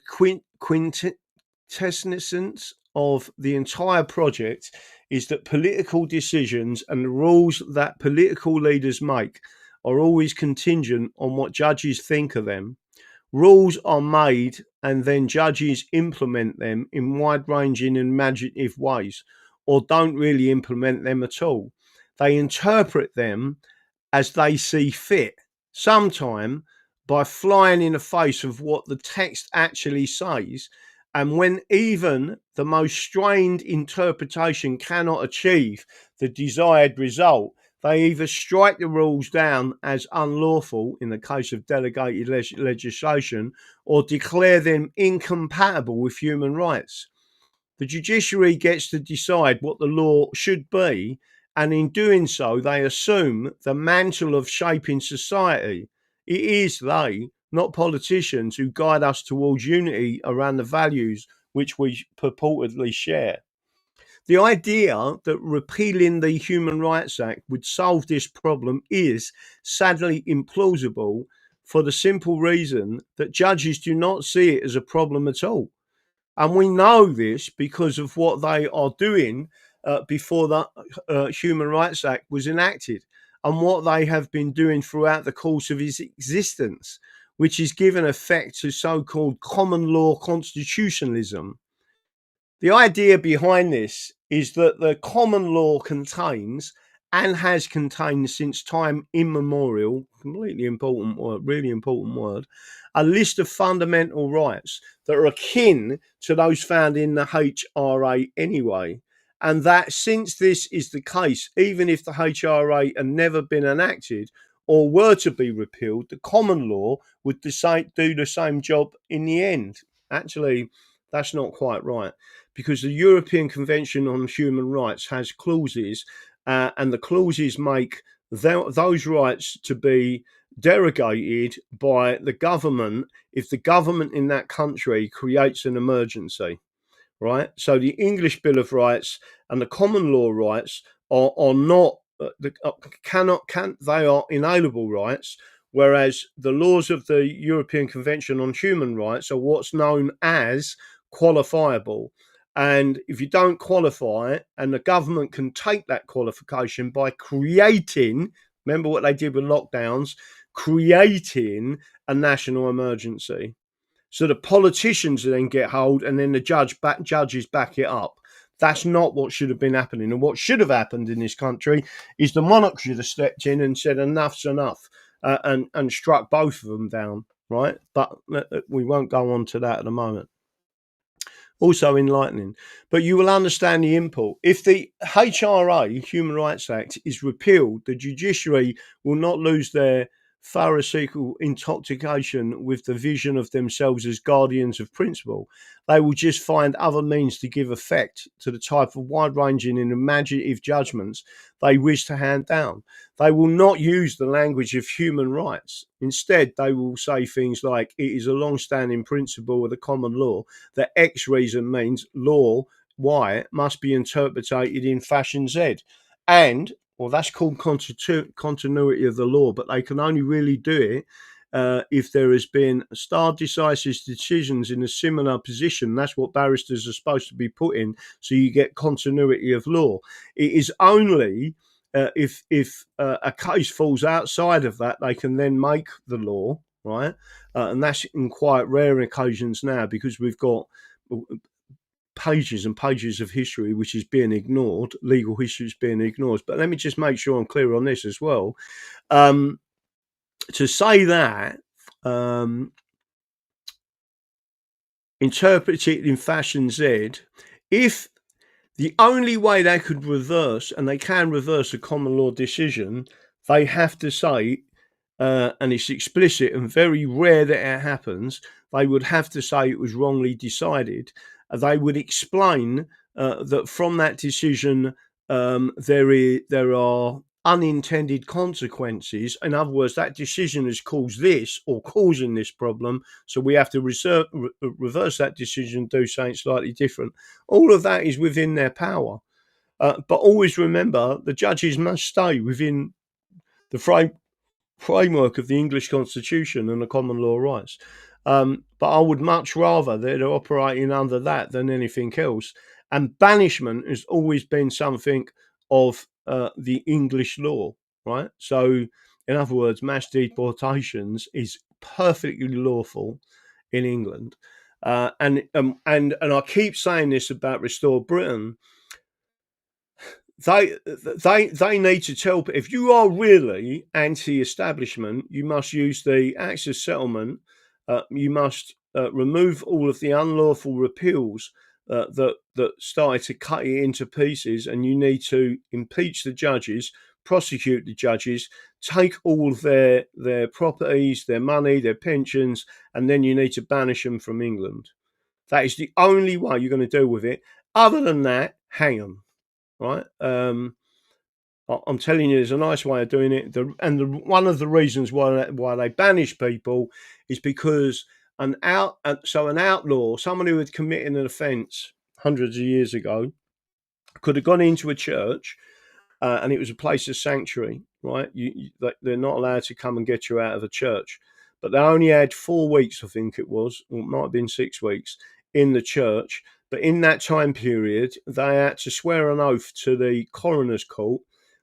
S1: quintessence of the entire project is that political decisions and the rules that political leaders make are always contingent on what judges think of them. Rules are made and then judges implement them in wide-ranging and imaginative ways, or don't really implement them at all. They interpret them as they see fit, sometime by flying in the face of what the text actually says, and when even the most strained interpretation cannot achieve the desired result, they either strike the rules down as unlawful in the case of delegated legislation, or declare them incompatible with human rights. The judiciary gets to decide what the law should be, and in doing so, they assume the mantle of shaping society. It is they not politicians who guide us towards unity around the values which we purportedly share. The idea that repealing the Human Rights Act would solve this problem is sadly implausible, for the simple reason that judges do not see it as a problem at all. And we know this because of what they are doing before the Human Rights Act was enacted, and what they have been doing throughout the course of its existence, which is given effect to so-called common law constitutionalism. The idea behind this is that the common law contains, and has contained since time immemorial, completely important word, really important word, a list of fundamental rights that are akin to those found in the HRA anyway. And that since this is the case, even if the HRA had never been enacted or were to be repealed, the common law would do the same job in the end. Actually, that's not quite right, because the European Convention on Human Rights has clauses, and the clauses make those rights to be derogated by the government if the government in that country creates an emergency, right? So the English Bill of Rights and the common law rights are not they are inalienable rights, whereas the laws of the European Convention on Human Rights are what's known as qualifiable. And if you don't qualify, and the government can take that qualification by creating, remember what they did with lockdowns, creating a national emergency. So the politicians then get hold, and then the judges back it up. That's not what should have been happening. And what should have happened in this country is the monarch should have stepped in and said enough's enough, and struck both of them down, right? But we won't go on to that at the moment. Also enlightening. But you will understand the import. If the HRA, Human Rights Act, is repealed, the judiciary will not lose their pharisaical intoxication with the vision of themselves as guardians of principle. They will just find other means to give effect to the type of wide-ranging and imaginative judgments they wish to hand down. They will not use the language of human rights. Instead, they will say things like, it is a long-standing principle of the common law that X reason means law Y must be interpreted in fashion Z. And, well, that's called continuity of the law, but they can only really do it if there has been stare decisis decisions in a similar position. That's what barristers are supposed to be put in, so you get continuity of law. It is only if a case falls outside of that, they can then make the law, right? And that's in quite rare occasions now, because we've got pages and pages of history which is being ignored, legal history is being ignored. But let me just make sure I'm clear on this as well. To say that interpret it in fashion Z, if the only way they could reverse, and they can reverse a common law decision, they have to say, and it's explicit and very rare that it happens, they would have to say it was wrongly decided. They would explain that from that decision there are unintended consequences. In other words, that decision has caused this or causing this problem, so we have to reverse that decision, do something slightly different. All of that is within their power. But always remember, the judges must stay within the framework of the English Constitution and the common law rights. But I would much rather they're operating under that than anything else. And banishment has always been something of the English law, right? So, in other words, mass deportations is perfectly lawful in England. And I keep saying this about Restore Britain. They need to tell, if you are really anti-establishment, you must use the Acts of Settlement. You must remove all of the unlawful repeals that started to cut it into pieces, and you need to impeach the judges, prosecute the judges, take all of their properties, their money, their pensions, and then you need to banish them from England. That is the only way you're going to deal with it. Other than that, hang them. Right. I'm telling you, there's a nice way of doing it. One of the reasons why they banish people is because an outlaw, someone who had committed an offence hundreds of years ago, could have gone into a church, and it was a place of sanctuary, right? They're not allowed to come and get you out of a church, but they only had 4 weeks, I think it was, or it might have been 6 weeks in the church. But in that time period, they had to swear an oath to the coroner's court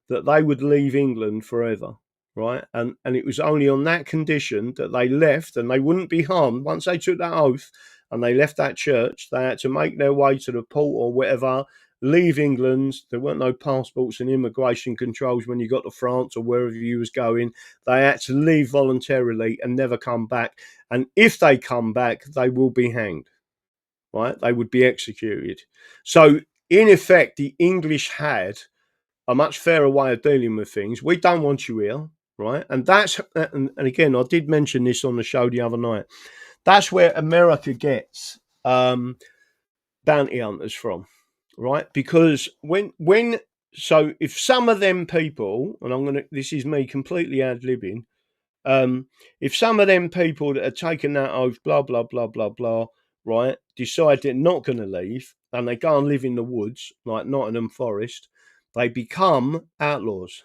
S1: that they would leave England forever, right? And it was only on that condition that they left, and they wouldn't be harmed once they took that oath and they left that church. They had to make their way to the port or whatever, leave England. There weren't no passports and immigration controls when you got to France or wherever you was going. They had to leave voluntarily and never come back. And if they come back, they will be hanged, right? They would be executed. So in effect, the English had a much fairer way of dealing with things. We don't want you here, right? And again, I did mention this on the show the other night. That's where America gets bounty hunters from, right? Because so if some of them people, and this is me completely ad-libbing, if some of them people that are taking that oath, blah, blah, blah, blah, blah, right, decide they're not going to leave and they go and live in the woods, like Nottingham Forest, they become outlaws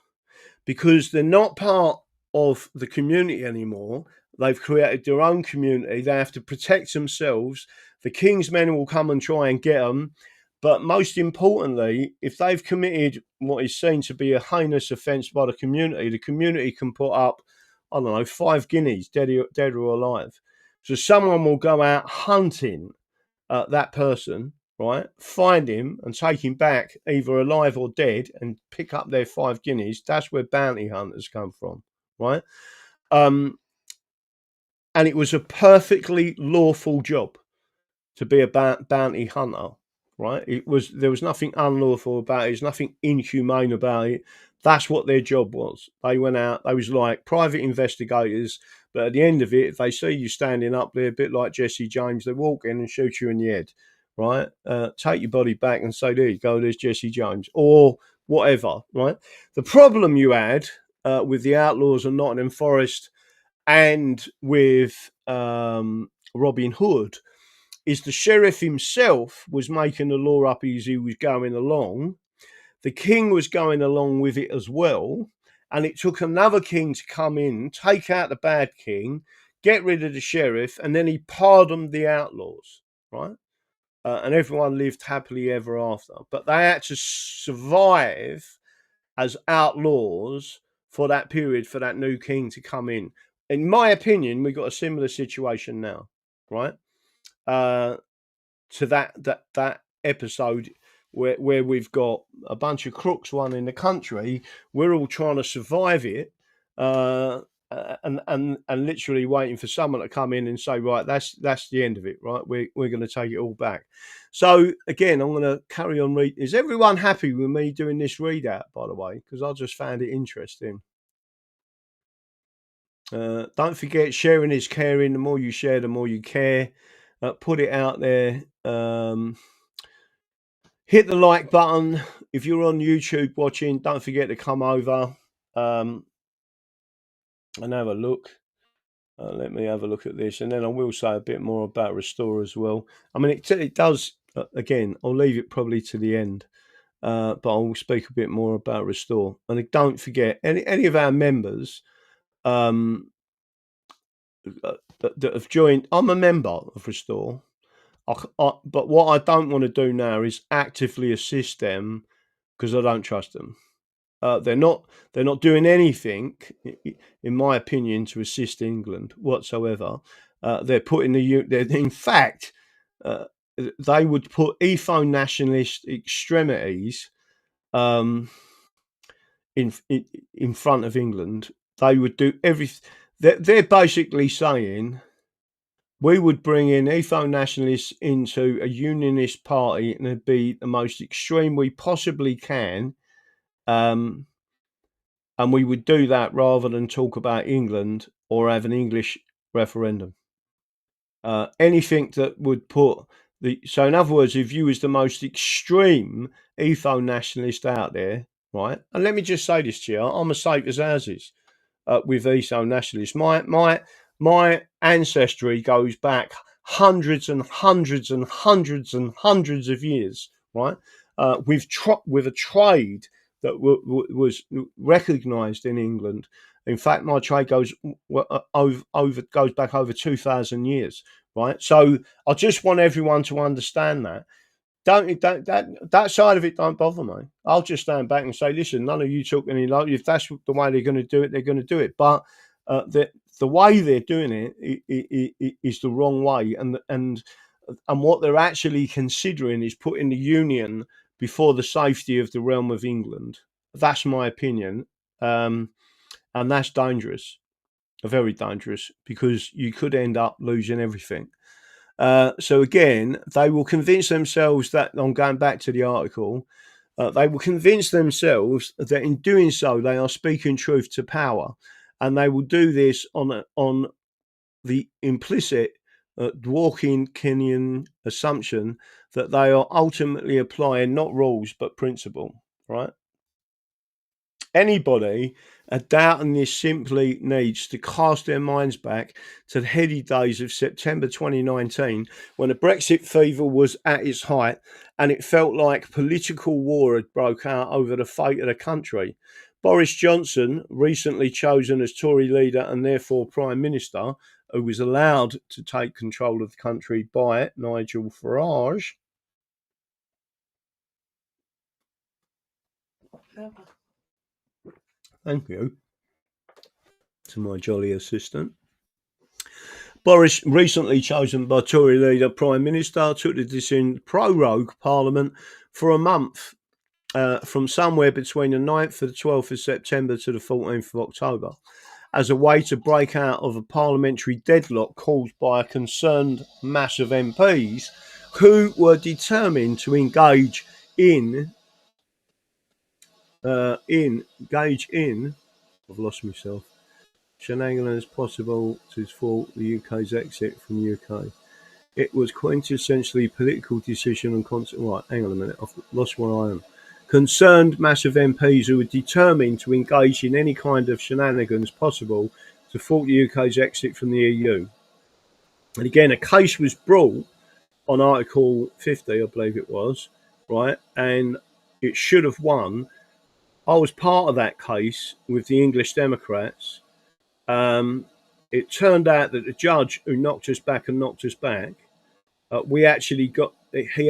S1: because they're not part of the community anymore. They've created their own community. They have to protect themselves. The king's men will come and try and get them. But most importantly, if they've committed what is seen to be a heinous offence by the community can put up, I don't know, 5 guineas, dead or alive. So someone will go out hunting that person, right, find him and take him back either alive or dead and pick up their 5 guineas. That's where bounty hunters come from, right? And it was a perfectly lawful job to be a bounty hunter, right? There was nothing unlawful about it. There's nothing inhumane about it. That's what their job was. They went out. They was like private investigators. But at the end of it, if they see you standing up there, a bit like Jesse James, they walk in and shoot you in the head, right? Take your body back and say, there you go, there's Jesse James, or whatever, right? The problem you had with the Outlaws of Nottingham Forest and with Robin Hood is the sheriff himself was making the law up as he was going along. The king was going along with it as well. And it took another king to come in, take out the bad king, get rid of the sheriff, and then he pardoned the outlaws, right? And everyone lived happily ever after. But they had to survive as outlaws for that period, for that new king to come in. In my opinion, we've got a similar situation now, right? To that episode where we've got a bunch of crooks running the country. We're all trying to survive it, and literally waiting for someone to come in and say, right, that's the end of it, right? We're going to take it all back. So again, I'm going to carry on read. Is everyone happy with me doing this readout, by the way? Because I just found it interesting. Don't forget, sharing is caring. The more you share, the more you care. Put it out there. Hit the like button. If you're on YouTube watching, don't forget to come over and have a look. Let me have a look at this, and then I will say a bit more about Restore as well. I mean, it does, again, I'll leave it probably to the end, but I will speak a bit more about Restore. And don't forget, any of our members that have joined, I'm a member of Restore. But what I don't want to do now is actively assist them because I don't trust them. They're not doing anything, in my opinion, to assist England whatsoever. They're putting in fact, they would put ethno-nationalist extremities in front of England. They would do everything. They're basically saying, we would bring in ethno-nationalists into a unionist party and it'd be the most extreme we possibly can. And we would do that rather than talk about England or have an English referendum. Anything that would put so in other words, if you was the most extreme ethno-nationalist out there, right? And let me just say this to you: I'm as safe as houses with ESO nationalists. My ancestry goes back hundreds and hundreds and hundreds and hundreds of years, right? With a trade that was recognised in England. In fact, my trade goes back over 2,000 years, right? So I just want everyone to understand that. Don't that side of it don't bother me. I'll just stand back and say, listen, none of you took any load. If that's the way they're going to do it, they're going to do it. But the way they're doing it is the wrong way, and what they're actually considering is putting the union before the safety of the realm of England. That's my opinion, and that's dangerous, very dangerous, because you could end up losing everything. So again, they will convince themselves that, I'm going back to the article, they will convince themselves that in doing so, they are speaking truth to power. And they will do this on the implicit Dworkinian assumption that they are ultimately applying not rules, but principle, right? Anybody doubting this simply needs to cast their minds back to the heady days of September 2019, when the Brexit fever was at its height and it felt like political war had broke out over the fate of the country. Boris Johnson, recently chosen as Tory leader and therefore Prime Minister, who was allowed to take control of the country by Nigel Farage. Thank you to my jolly assistant. Boris, recently chosen by Tory leader Prime Minister, took the decision to prorogue Parliament for a month, from somewhere between the 9th and the 12th of September to the 14th of October, as a way to break out of a parliamentary deadlock caused by a concerned mass of MPs who were determined to engage in. I've lost myself. Shenanigans possible to thwart the UK's exit from the UK. It was quintessentially political decision and right, hang on a minute, I've lost where I am. Concerned massive MPs who were determined to engage in any kind of shenanigans possible to thwart the UK's exit from the EU. And again, a case was brought on Article 50, I believe it was, right? And it should have won. I was part of that case with the English Democrats. It turned out that the judge who knocked us back, he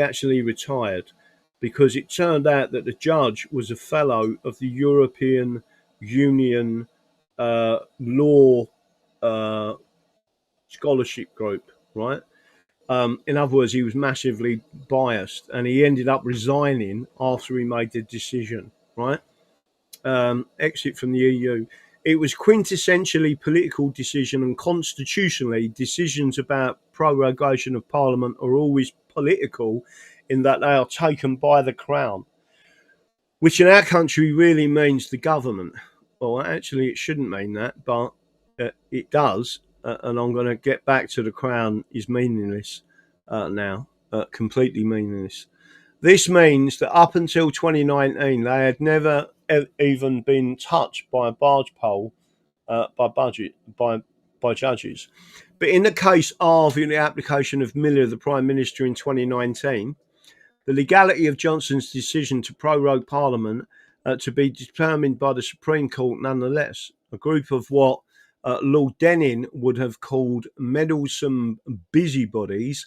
S1: actually retired, because it turned out that the judge was a fellow of the European Union law scholarship group, right? In other words, he was massively biased, and he ended up resigning after he made the decision, right? Exit from the EU. It was quintessentially political decision, and constitutionally, decisions about prorogation of Parliament are always political in that they are taken by the Crown, which in our country really means the government. Well, actually, it shouldn't mean that, but it does, and I'm going to get back to the Crown is meaningless now, completely meaningless. This means that up until 2019, they had never even been touched by a barge pole by judges. But in the case of the application of Miller, the Prime Minister, in 2019, the legality of Johnson's decision to prorogue Parliament to be determined by the Supreme Court nonetheless. A group of what Lord Denning would have called meddlesome busybodies,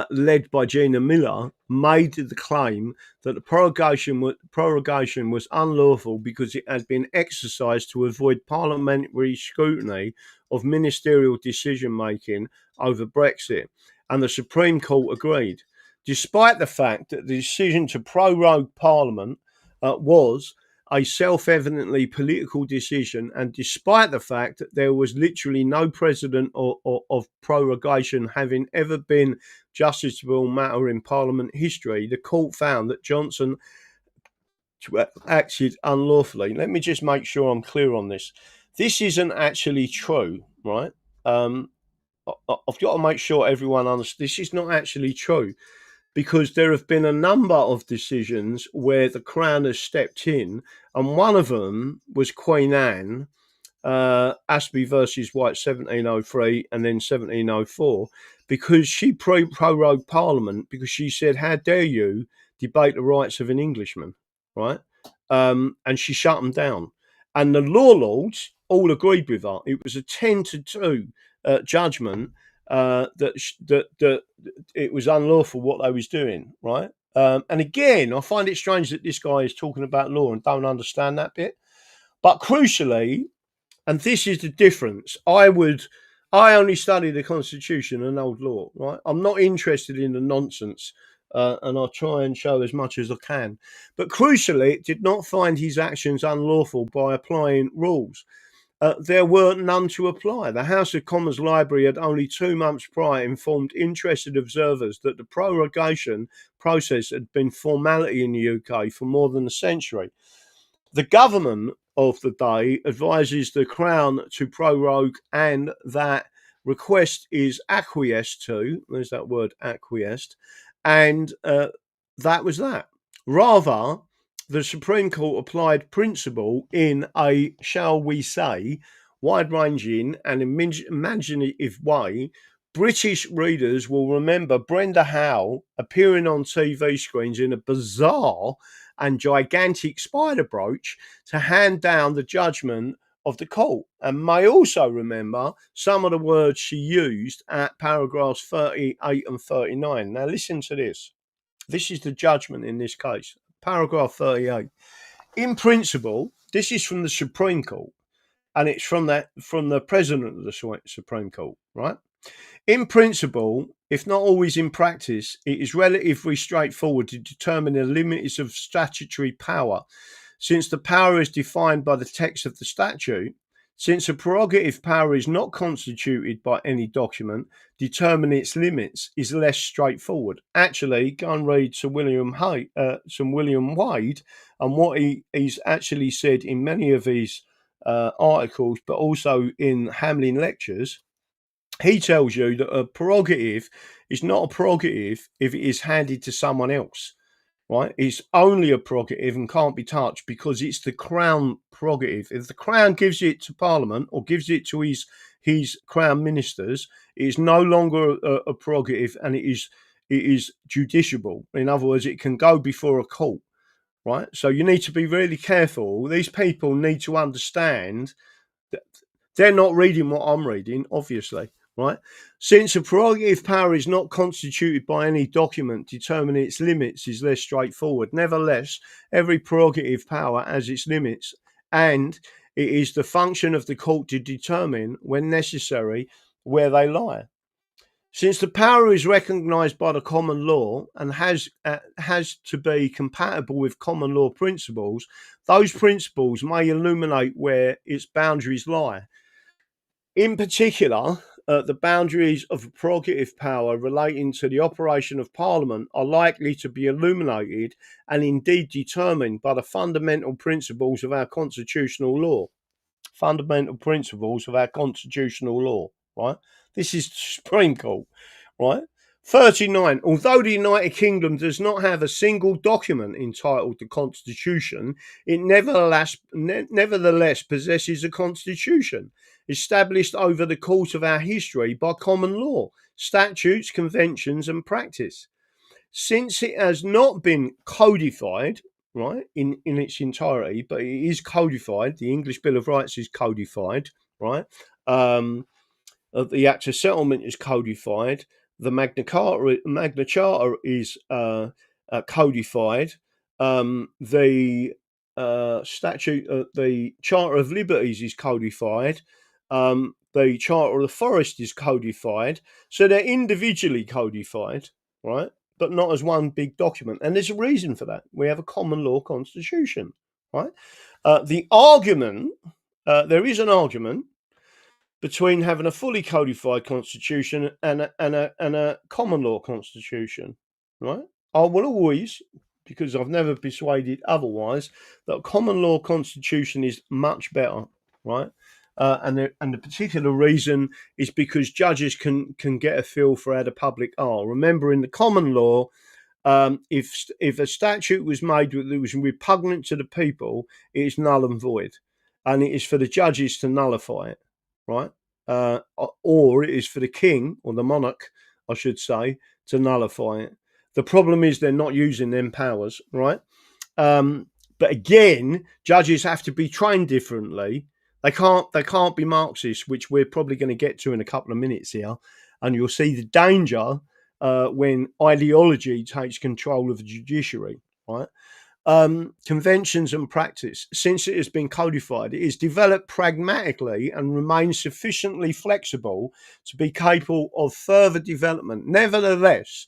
S1: led by Gina Miller, made the claim that the prorogation was unlawful because it had been exercised to avoid parliamentary scrutiny of ministerial decision-making over Brexit, and the Supreme Court agreed, despite the fact that the decision to prorogue Parliament was a self-evidently political decision, and despite the fact that there was literally no precedent of prorogation having ever been justiciable matter in Parliament history, the court found that Johnson acted unlawfully. Let me just make sure I'm clear on this. This isn't actually true, right? I've got to make sure everyone understands. This is not actually true, because there have been a number of decisions where the Crown has stepped in, and one of them was Queen Anne, Ashby versus White 1703 and then 1704, because she prorogued Parliament because she said, how dare you debate the rights of an Englishman, right? And she shut them down. And the law lords all agreed with her. It was a 10-2 judgment that it was unlawful what they was doing, right? And again, I find it strange that this guy is talking about law and don't understand that bit. But crucially, and this is the difference, I only study the Constitution and old law, right? I'm not interested in the nonsense, and I'll try and show as much as I can. But crucially, it did not find his actions unlawful by applying rules. There were none to apply. The House of Commons Library had only 2 months prior informed interested observers that the prorogation process had been formality in the UK for more than a century. The government of the day advises the Crown to prorogue, and that request is acquiesced to. There's that word, acquiesced. And that was that. Rather, the Supreme Court applied principle in a, shall we say, wide-ranging and imaginative way. British readers will remember Brenda Howe appearing on TV screens in a bizarre and gigantic spider brooch to hand down the judgment of the court, and may also remember some of the words she used at paragraphs 38 and 39. Now listen to this. This is the judgment in this case. Paragraph 38. In principle, this is from the Supreme Court, and it's from the President of the Supreme Court, right? In principle, if not always in practice, it is relatively straightforward to determine the limits of statutory power, since the power is defined by the text of the statute. Since a prerogative power is not constituted by any document, determining its limits is less straightforward. Actually, go and read Sir William Wade and what he's actually said in many of his articles, but also in Hamlin lectures. He tells you that a prerogative is not a prerogative if it is handed to someone else, right? It's only a prerogative and can't be touched because it's the Crown prerogative. If the Crown gives it to Parliament or gives it to his Crown ministers, it is no longer a prerogative, and it is judiciable. In other words, it can go before a court, right? So you need to be really careful. These people need to understand that they're not reading what I'm reading, obviously. Right? Since a prerogative power is not constituted by any document, determining its limits is less straightforward. Nevertheless, every prerogative power has its limits, and it is the function of the court to determine, when necessary, where they lie. Since the power is recognised by the common law and has to be compatible with common law principles, those principles may illuminate where its boundaries lie. In particular, the boundaries of prerogative power relating to the operation of Parliament are likely to be illuminated and indeed determined by the fundamental principles of our constitutional law. Fundamental principles of our constitutional law, right? This is the Supreme Court, right? 39. Although the United Kingdom does not have a single document entitled the Constitution, it nevertheless possesses a constitution established over the course of our history by common law, statutes, conventions, and practice. Since it has not been codified, right, in its entirety, but it is codified, the English Bill of Rights is codified, right? The Act of Settlement is codified. The Magna Charta is codified. The statute, the Charter of Liberties is codified. The Charter of the Forest is codified. So they're individually codified, right? But not as one big document. And there's a reason for that. We have a common law constitution, right? The argument, there is an argument between having a fully codified constitution and a common law constitution, right? I will always, because I've never persuaded otherwise, that a common law constitution is much better, right? And the particular reason is because judges can get a feel for how the public are. Remember, in the common law, If a statute was made that was repugnant to the people, it is null and void, and it is for the judges to nullify it, right? Or it is for the king or the monarch, I should say, to nullify it. The problem is they're not using them powers, right? But again, judges have to be trained differently. They can't be Marxists, which we're probably going to get to in a couple of minutes here, and you'll see the danger when ideology takes control of the judiciary, right? Conventions and practice, since it has been codified, it is developed pragmatically and remains sufficiently flexible to be capable of further development. Nevertheless,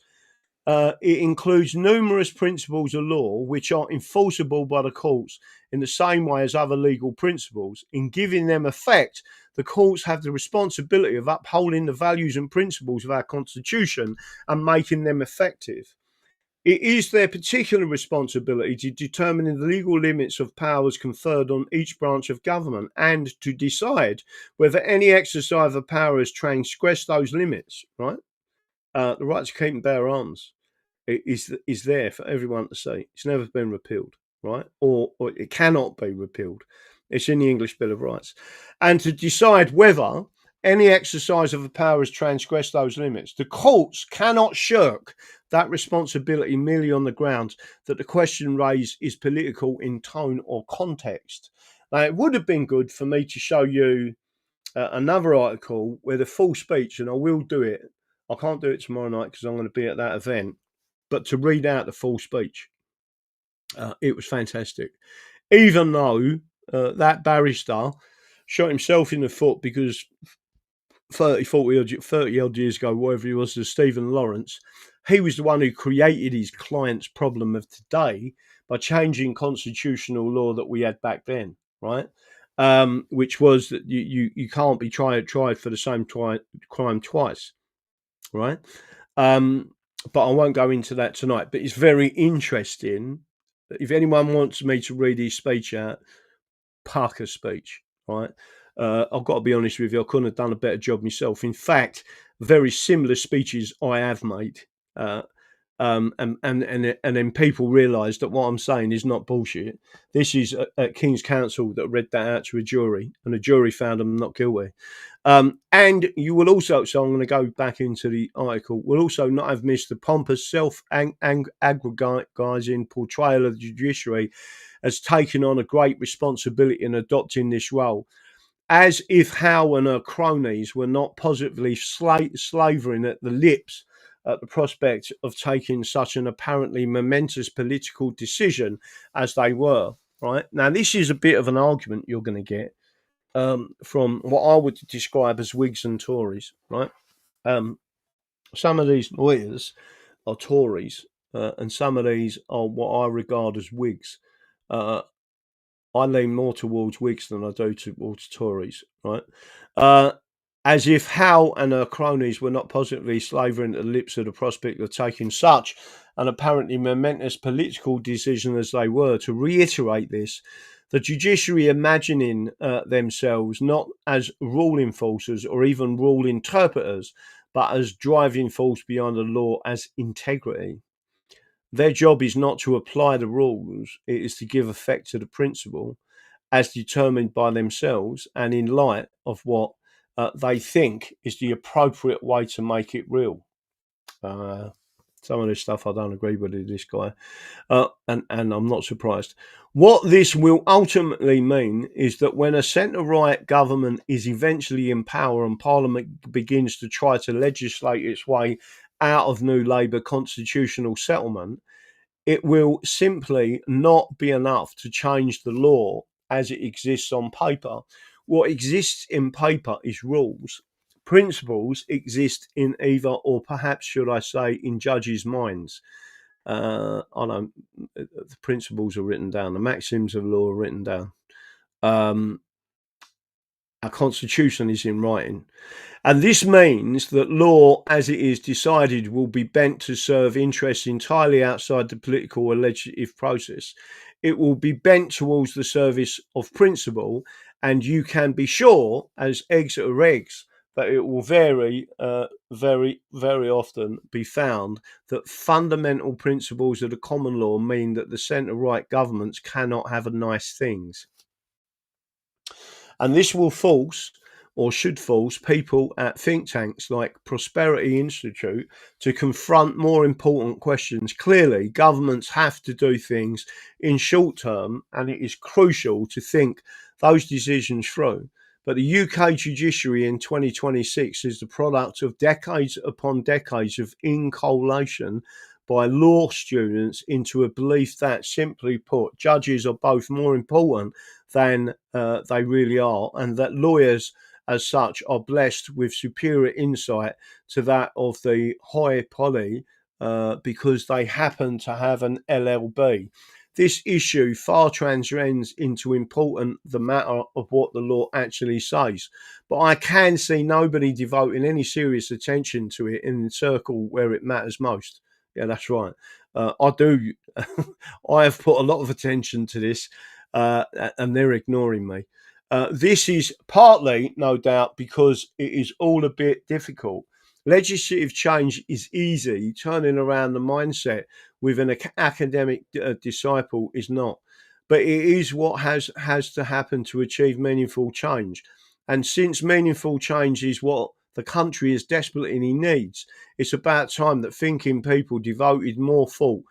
S1: it includes numerous principles of law which are enforceable by the courts in the same way as other legal principles. In giving them effect, the courts have the responsibility of upholding the values and principles of our Constitution and making them effective. It is their particular responsibility to determine the legal limits of powers conferred on each branch of government and to decide whether any exercise of power has transgressed those limits, right? The right to keep and bear arms is there for everyone to see. It's never been repealed, right? Or it cannot be repealed. It's in the English Bill of Rights. And to decide whether any exercise of a power has transgressed those limits. The courts cannot shirk that responsibility merely on the grounds that the question raised is political in tone or context. Now, it would have been good for me to show you another article where the full speech, and I will do it. I can't do it tomorrow night because I'm going to be at that event. But to read out the full speech, it was fantastic. Even though that barrister shot himself in the foot because 30 odd years ago, whatever he was, Stephen Lawrence, he was the one who created his client's problem of today by changing constitutional law that we had back then, right? Which was that you can't be tried for the same crime twice, right? But I won't go into that tonight. But it's very interesting. If anyone wants me to read his speech out, Parker's speech, right? I've got to be honest with you, I couldn't have done a better job myself. In fact, very similar speeches I have made. And then people realise that what I'm saying is not bullshit. This is at King's Counsel that read that out to a jury, and the jury found them not guilty. And you will also, so I'm going to go back into the article, will also not have missed the pompous self-aggregizing portrayal of the judiciary as taking on a great responsibility in adopting this role, as if Howe and her cronies were not positively slavering at the lips at the prospect of taking such an apparently momentous political decision as they were. Right now, this is a bit of an argument you're going to get from what I would describe as Whigs and Tories. Right, some of these lawyers are Tories, and some of these are what I regard as Whigs. I lean more towards Whigs than I do towards Tories, right? As if Howe and her cronies were not positively slavering at the lips of the prospect of taking such an apparently momentous political decision as they were. To reiterate this, the judiciary imagining themselves not as rule enforcers or even rule interpreters, but as driving force beyond the law, as integrity. Their job is not to apply the rules, it is to give effect to the principle as determined by themselves and in light of what they think is the appropriate way to make it real. Some of this stuff I don't agree with this guy, and I'm not surprised. What this will ultimately mean is that when a centre-right government is eventually in power and Parliament begins to try to legislate its way out of New Labour constitutional settlement, it will simply not be enough to change the law as it exists on paper. What exists in paper is rules. Principles exist in either, or perhaps should I say, in judges' minds. I know the principles are written down, the maxims of law are written down. Our constitution is in writing. And this means that law, as it is decided, will be bent to serve interests entirely outside the political or legislative process. It will be bent towards the service of principle, and you can be sure, as eggs are eggs, but it will very, very often be found that fundamental principles of the common law mean that the centre-right governments cannot have nice things. And this will force, or should force, people at think tanks like Prosperity Institute to confront more important questions. Clearly, governments have to do things in short term, and it is crucial to think those decisions through. But the UK judiciary in 2026 is the product of decades upon decades of inculcation by law students into a belief that, simply put, judges are both more important than they really are, and that lawyers as such are blessed with superior insight to that of the high poly because they happen to have an LLB. This issue far transcends into important the matter of what the law actually says. But I can see nobody devoting any serious attention to it in the circle where it matters most. Yeah, that's right. I do. I have put a lot of attention to this, and they're ignoring me. This is partly, no doubt, because it is all a bit difficult. Legislative change is easy. Turning around the mindset with an academic disciple is not. But it is what has to happen to achieve meaningful change. And since meaningful change is what the country is desperately needs, it's about time that thinking people devoted more thought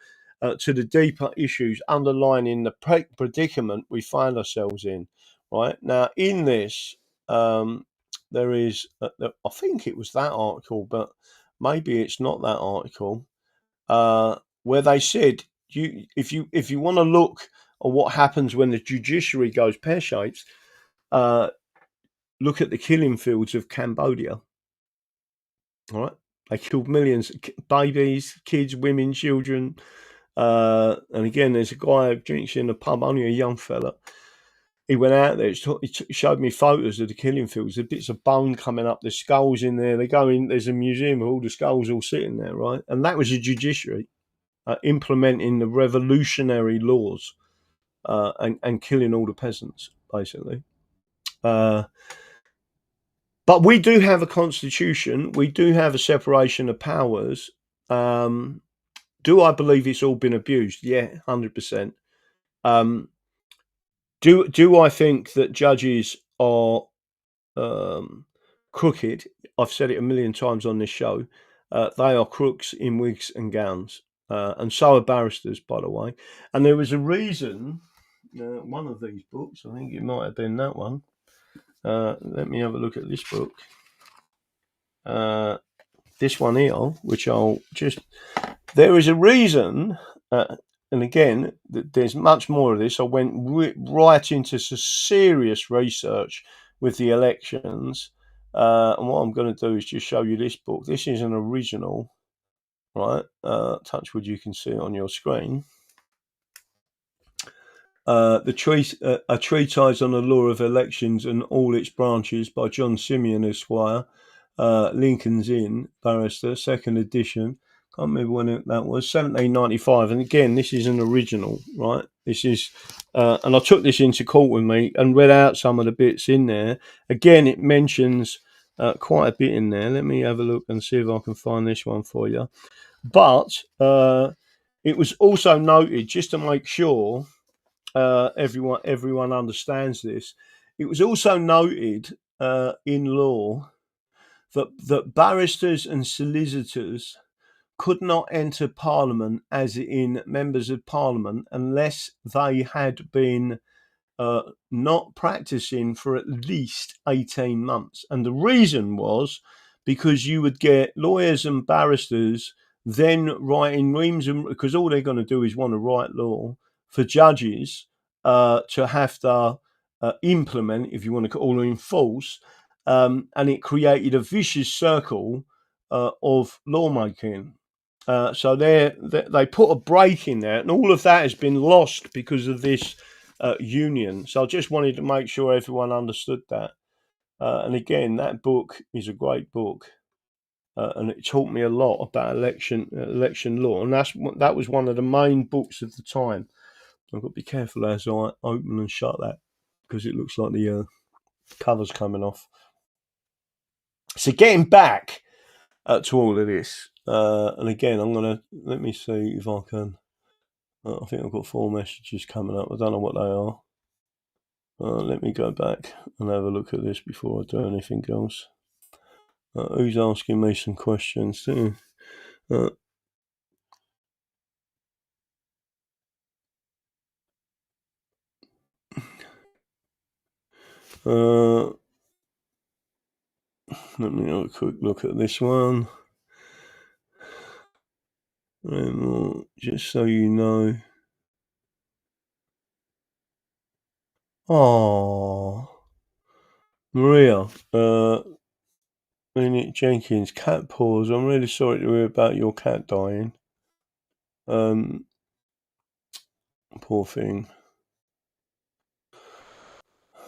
S1: to the deeper issues underlying the predicament we find ourselves in. Right now, in this, there is, I think it was that article, but maybe it's not that article, where they said, if you want to look at what happens when the judiciary goes pear shaped, look at the killing fields of Cambodia. All right, they killed millions of babies, kids, women, children. And again, there's a guy who drinks in a pub, only a young fella. He went out there. He showed me photos of the killing fields. There's bits of bone coming up. There's skulls in there. They go in. There's a museum of all the skulls all sitting there, right? And that was a judiciary implementing the revolutionary laws and killing all the peasants, basically. But we do have a constitution. We do have a separation of powers. Do I believe it's all been abused? Yeah, 100%. Do I think that judges are crooked? I've said it a million times on this show. They are crooks in wigs and gowns, and so are barristers, by the way. And there was a reason. One of these books, I think it might have been that one. Let me have a look at this book. This one here, which I'll just. There is a reason. And again, there's much more of this. I went right into some serious research with the elections. And what I'm going to do is just show you this book. This is an original, right? Touchwood, you can see it on your screen. A Treatise on the Law of Elections and All Its Branches by John Simeon, Esquire. Lincoln's Inn, barrister, second edition. Can't remember when that was, 1795. And again, this is an original, right? This is, and I took this into court with me and read out some of the bits in there. Again, it mentions quite a bit in there. Let me have a look and see if I can find this one for you. But it was also noted, just to make sure everyone understands this, it was also noted in law that barristers and solicitors could not enter Parliament, as in members of Parliament, unless they had been not practicing for at least 18 months. And the reason was because you would get lawyers and barristers then writing reams, because all they're going to do is want to write law for judges to have to implement, if you want to call it, enforce. And it created a vicious circle of lawmaking. So they put a break in there, and all of that has been lost because of this union. So I just wanted to make sure everyone understood that. And again, that book is a great book, and it taught me a lot about election law. And that was one of the main books of the time. I've got to be careful as I open and shut that, because it looks like the cover's coming off. So getting back to all of this, and again, I'm gonna let me see if I can. I think I've got 4 messages coming up. I don't know what they are. Let me go back and have a look at this before I do anything else. Who's asking me some questions? Let me have a quick look at this one. Just so you know. Oh, Maria, Lynette Jenkins, cat paws. I'm really sorry to hear about your cat dying. Poor thing.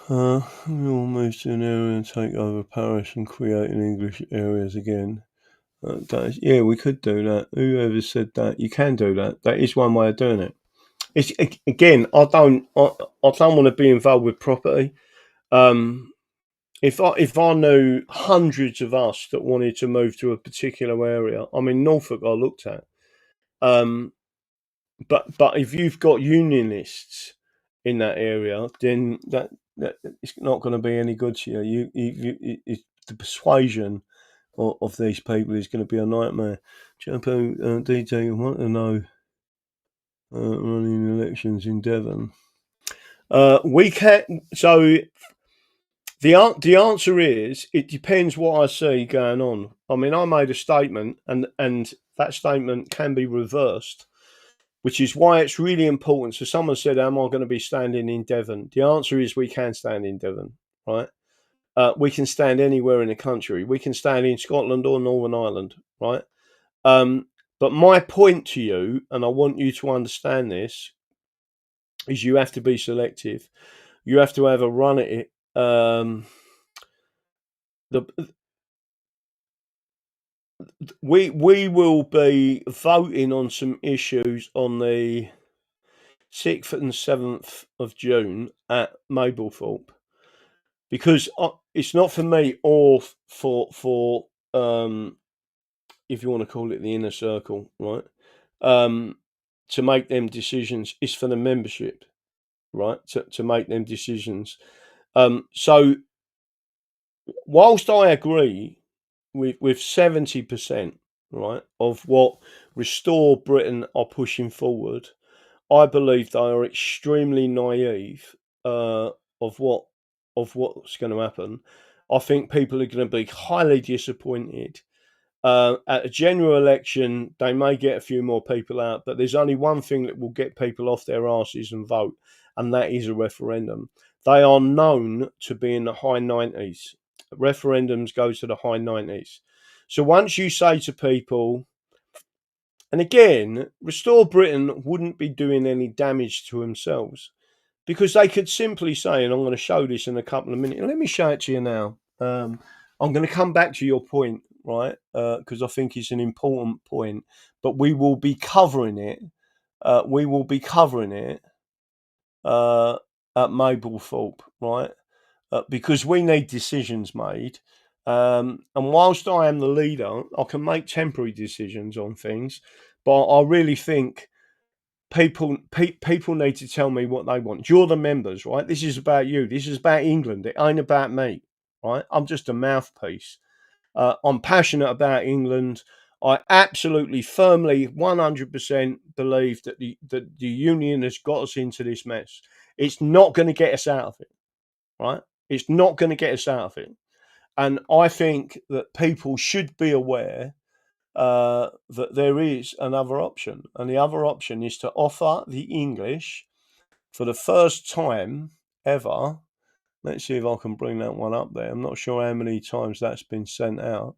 S1: We all move to an area and take over Paris and create an English areas again. Yeah, we could do that. Whoever said that? You can do that. That is one way of doing it. It's again. I don't want to be involved with property. If I knew hundreds of us that wanted to move to a particular area, I mean Norfolk, I looked at. But if you've got unionists in that area, then that it's not going to be any good to you. The persuasion of these people is going to be a nightmare. Jumpo DJ, want to know running elections in Devon? We can. So the answer is it depends what I see going on. I mean, I made a statement, and that statement can be reversed, which is why it's really important. So someone said, am I going to be standing in Devon? The answer is we can stand in Devon, right? We can stand anywhere in the country. We can stand in Scotland or Northern Ireland, right? But my point to you, and I want you to understand this, is you have to be selective. You have to have a run at it. We will be voting on some issues on the 6th and 7th of June at Mablethorpe, because it's not for me or for if you want to call it the inner circle, right? To make them decisions. It's for the membership, right? To make them decisions. So whilst I agree with 70%, right, of what Restore Britain are pushing forward, I believe they are extremely naive of what's going to happen. I think people are going to be highly disappointed. At a general election, they may get a few more people out, but there's only one thing that will get people off their asses and vote, and that is a referendum. They are known to be in the high 90s. Referendums go to the high 90s. So once you say to people, and again, Restore Britain wouldn't be doing any damage to themselves, because they could simply say, and I'm going to show this in a couple of minutes. Let me show it to you now. I'm going to come back to your point, right? Because I think it's an important point, but we will be covering it. We will be covering it at Mablethorpe, right? Because we need decisions made. And whilst I am the leader, I can make temporary decisions on things, but I really think people need to tell me what they want. You're the members, right? This is about you. This is about England. It ain't about me, right? I'm just a mouthpiece. I'm passionate about England. I absolutely, firmly, 100% believe that the union has got us into this mess. It's not going to get us out of it, right? It's not going to get us out of it. And I think that people should be aware that there is another option. And the other option is to offer the English for the first time ever. Let's see if I can bring that one up there. I'm not sure how many times that's been sent out.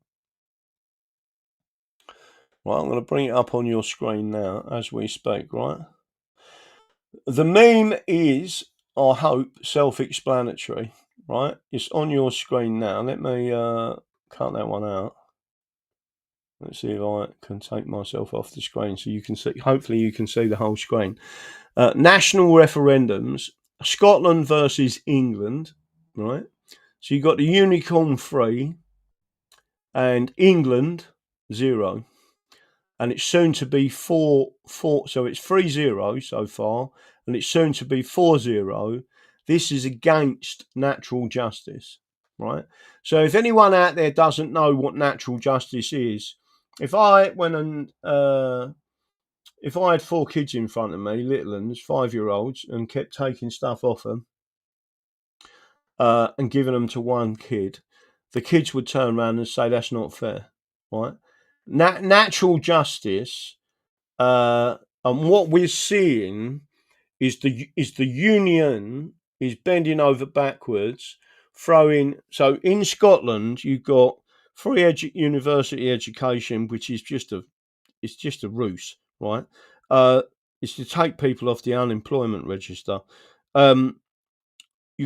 S1: Right, I'm going to bring it up on your screen now as we speak, right? The meme is, I hope, self-explanatory, right? It's on your screen now. Let me cut that one out. Let's see if I can take myself off the screen so you can see. Hopefully you can see the whole screen. National referendums, Scotland versus England, right? So you've got the Unicorn Free, and England 0. And it's soon to be 4. So it's 3-0 so far, and it's soon to be 4-0. This is against natural justice, right? So if anyone out there doesn't know what natural justice is, if I went and if I had 4 kids in front of me, little ones, 5-year-olds, and kept taking stuff off them and giving them to one kid, the kids would turn around and say that's not fair, right? Natural justice, and what we're seeing is the union is bending over backwards, throwing. So in Scotland, you've got free university education, which is just a ruse, right? It's to take people off the unemployment register. You've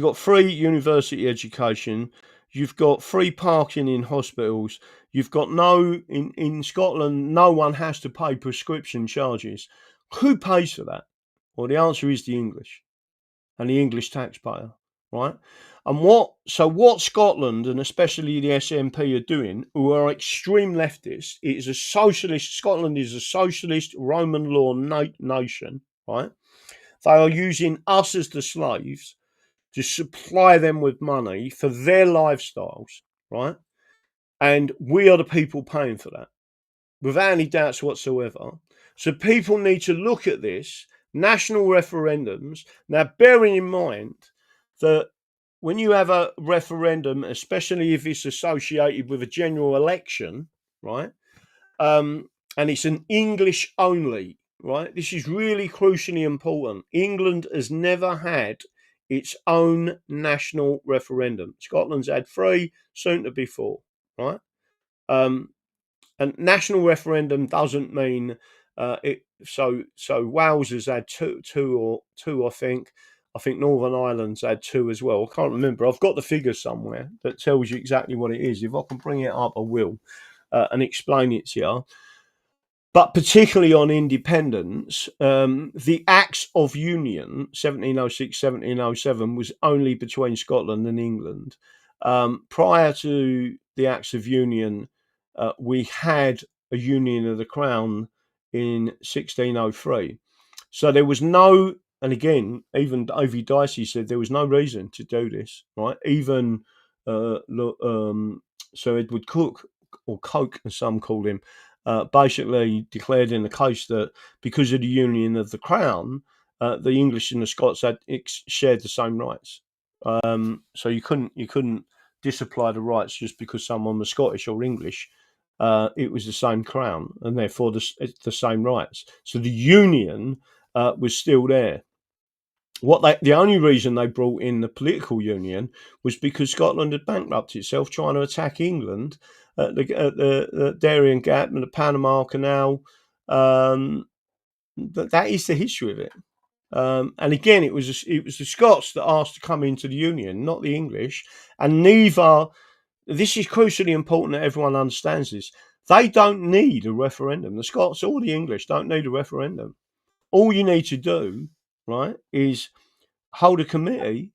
S1: got free university education. You've got free parking in hospitals. You've got in Scotland, no one has to pay prescription charges. Who pays for that? Well, the answer is the English and the English taxpayer, right? And what Scotland and especially the SNP are doing, who are extreme leftists, it is a socialist. Scotland is a socialist Roman law nation, right? They are using us as the slaves to supply them with money for their lifestyles, right? And we are the people paying for that, without any doubts whatsoever. So people need to look at this, national referendums. Now, bearing in mind that when you have a referendum, especially if it's associated with a general election, right? And it's an English only, right? This is really crucially important. England has never had its own national referendum. Scotland's had 3, soon to be 4, right? And national referendum doesn't mean it. So Wales has had two, I think. I think Northern Ireland's had 2 as well. I can't remember. I've got the figure somewhere that tells you exactly what it is. If I can bring it up, I will and explain it to you. But particularly on independence, the Acts of Union, 1706, 1707, was only between Scotland and England. Prior to the Acts of Union, we had a Union of the Crown in 1603. So there was no, and again, even Davy Dicey said there was no reason to do this, right? Even Sir Edward Coke, or Coke as some called him, basically declared in the case that because of the Union of the Crown, the English and the Scots had shared the same rights. So you couldn't disapply the rights just because someone was Scottish or English. It was the same crown and therefore the same rights. So the union was still there. The only reason they brought in the political union was because Scotland had bankrupted itself trying to attack England at the Darien Gap and the Panama Canal. That is the history of it. And again, it was the Scots that asked to come into the union, not the English. And neither. This is crucially important that everyone understands this. They don't need a referendum. The Scots or the English don't need a referendum. All you need to do, right, is hold a committee,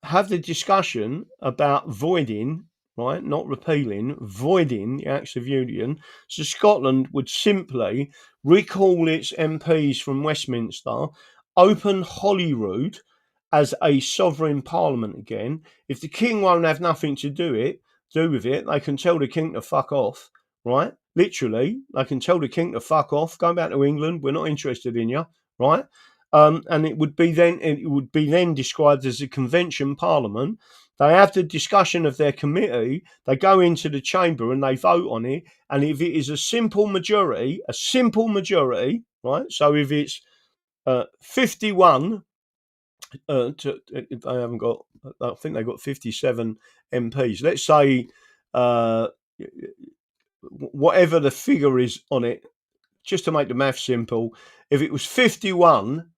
S1: have the discussion about voiding, right, not repealing, voiding the Acts of Union. So Scotland would simply recall its MPs from Westminster, open Holyrood as a sovereign parliament again. If the king won't have nothing to do with it, they can tell the king to fuck off, right? Literally, they can tell the king to fuck off, go back to England, we're not interested in you, right? And it would be then described as a convention parliament. They have the discussion of their committee, they go into the chamber and they vote on it. And if it is a simple majority, right? So if it's 51, they haven't got, I think they've got 57 MPs. Let's say whatever the figure is on it, just to make the math simple, if it was 51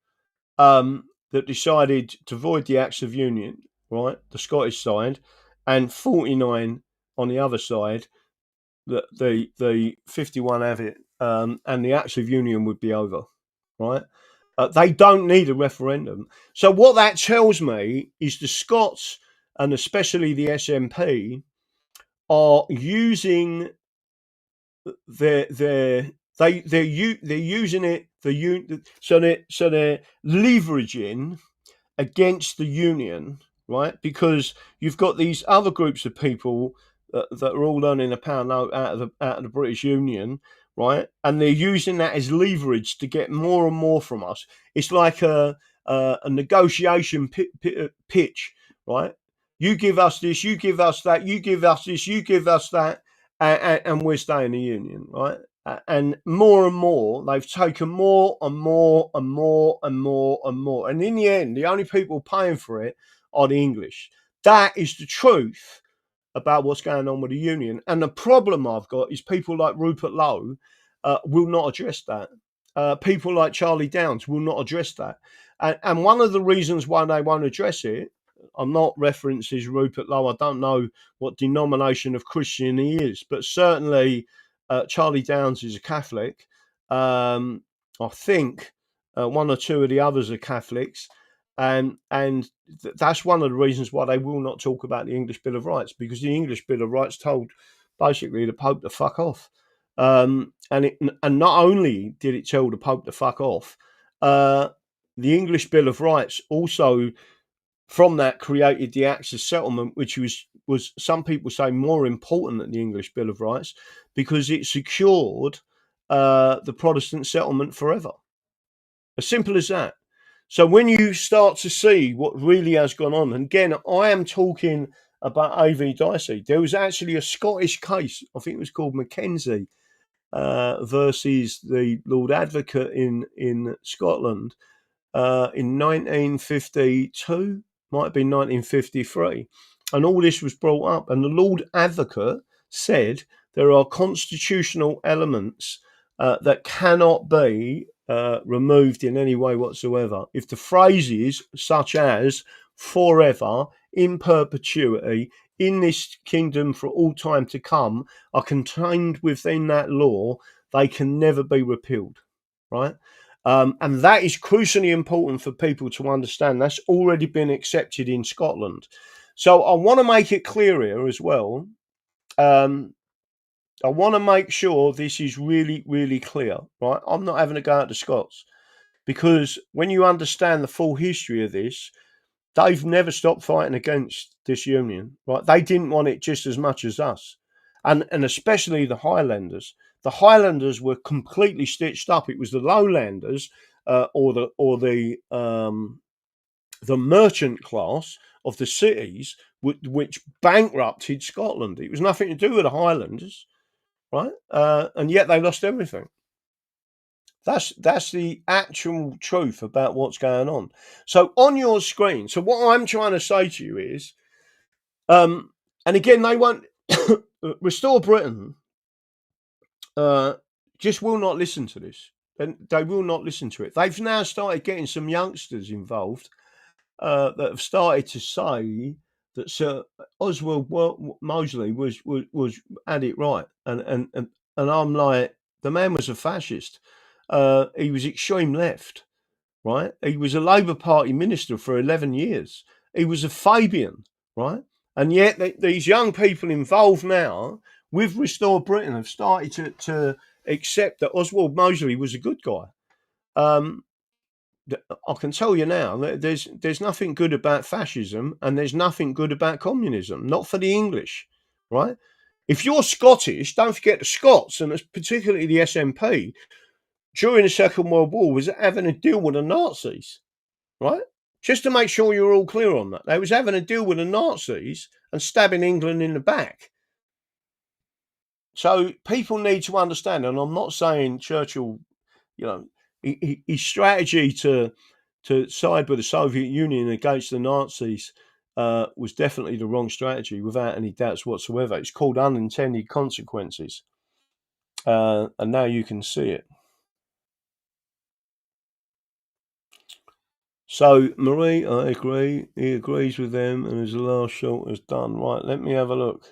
S1: that decided to void the Acts of Union, right, the Scottish side, and 49 on the other side, the 51 have it, and the Acts of Union would be over, right? They don't need a referendum. So what that tells me is the Scots, and especially the SNP, are using they're using it so they're leveraging against the union, right? Because you've got these other groups of people that are all earning a pound note out of the British Union, right? And they're using that as leverage to get more and more from us. It's like a negotiation pitch, right? You give us this, you give us that, you give us this, you give us that, and we're staying in the union, right? And more, they've taken more and more and more and more and more. And in the end, the only people paying for it are the English. That is the truth about what's going on with the union. And the problem I've got is people like Rupert Lowe will not address that. People like Charlie Downs will not address that. And one of the reasons why they won't address it, I'm not referencing Rupert Lowe. I don't know what denomination of Christian he is, but certainly Charlie Downs is a Catholic. I think one or two of the others are Catholics. And that's one of the reasons why they will not talk about the English Bill of Rights, because the English Bill of Rights told basically the Pope to fuck off. And not only did it tell the Pope to fuck off, the English Bill of Rights also, from that, created the Acts of Settlement, which was some people say more important than the English Bill of Rights, because it secured the Protestant settlement forever. As simple as that. So when you start to see what really has gone on, and again, I am talking about A.V. Dicey. There was actually a Scottish case, I think it was called Mackenzie, versus the Lord Advocate in Scotland in 1952, might have been 1953. And all this was brought up. And the Lord Advocate said there are constitutional elements that cannot be removed in any way whatsoever. If the phrases such as forever, in perpetuity, in this kingdom for all time to come are contained within that law, they can never be repealed, right? And that is crucially important for people to understand. That's already been accepted in Scotland. So I want to make it clear here as well. I want to make sure this is really, really clear, right? I'm not having a go at the Scots, because when you understand the full history of this, they've never stopped fighting against this union, right? They didn't want it just as much as us. And especially the Highlanders. The Highlanders were completely stitched up. It was the Lowlanders or the merchant class of the cities which bankrupted Scotland. It was nothing to do with the Highlanders, right? And yet they lost everything. That's the actual truth about what's going on. So on your screen, so what I'm trying to say to you is, and again, they won't Restore Britain. Just will not listen to this, and they will not listen to it. They've now started getting some youngsters involved that have started to say that Sir Oswald Mosley was had it right, and I'm like, the man was a fascist. He was extreme left, right? He was a Labour Party minister for 11 years. He was a Fabian, right? And yet these young people involved now with Restore Britain have started to accept that Oswald Mosley was a good guy. I can tell you now that there's nothing good about fascism, and there's nothing good about communism, not for the English, right? If you're Scottish, don't forget the Scots, and particularly the SNP, during the Second World War was having a deal with the Nazis, right? Just to make sure you're all clear on that. They was having a deal with the Nazis and stabbing England in the back. So people need to understand, and I'm not saying Churchill, his strategy to side with the Soviet Union against the Nazis was definitely the wrong strategy, without any doubts whatsoever. It's called unintended consequences. And now you can see it. So, Marie, I agree. He agrees with them, and his last shot is done. Right, let me have a look.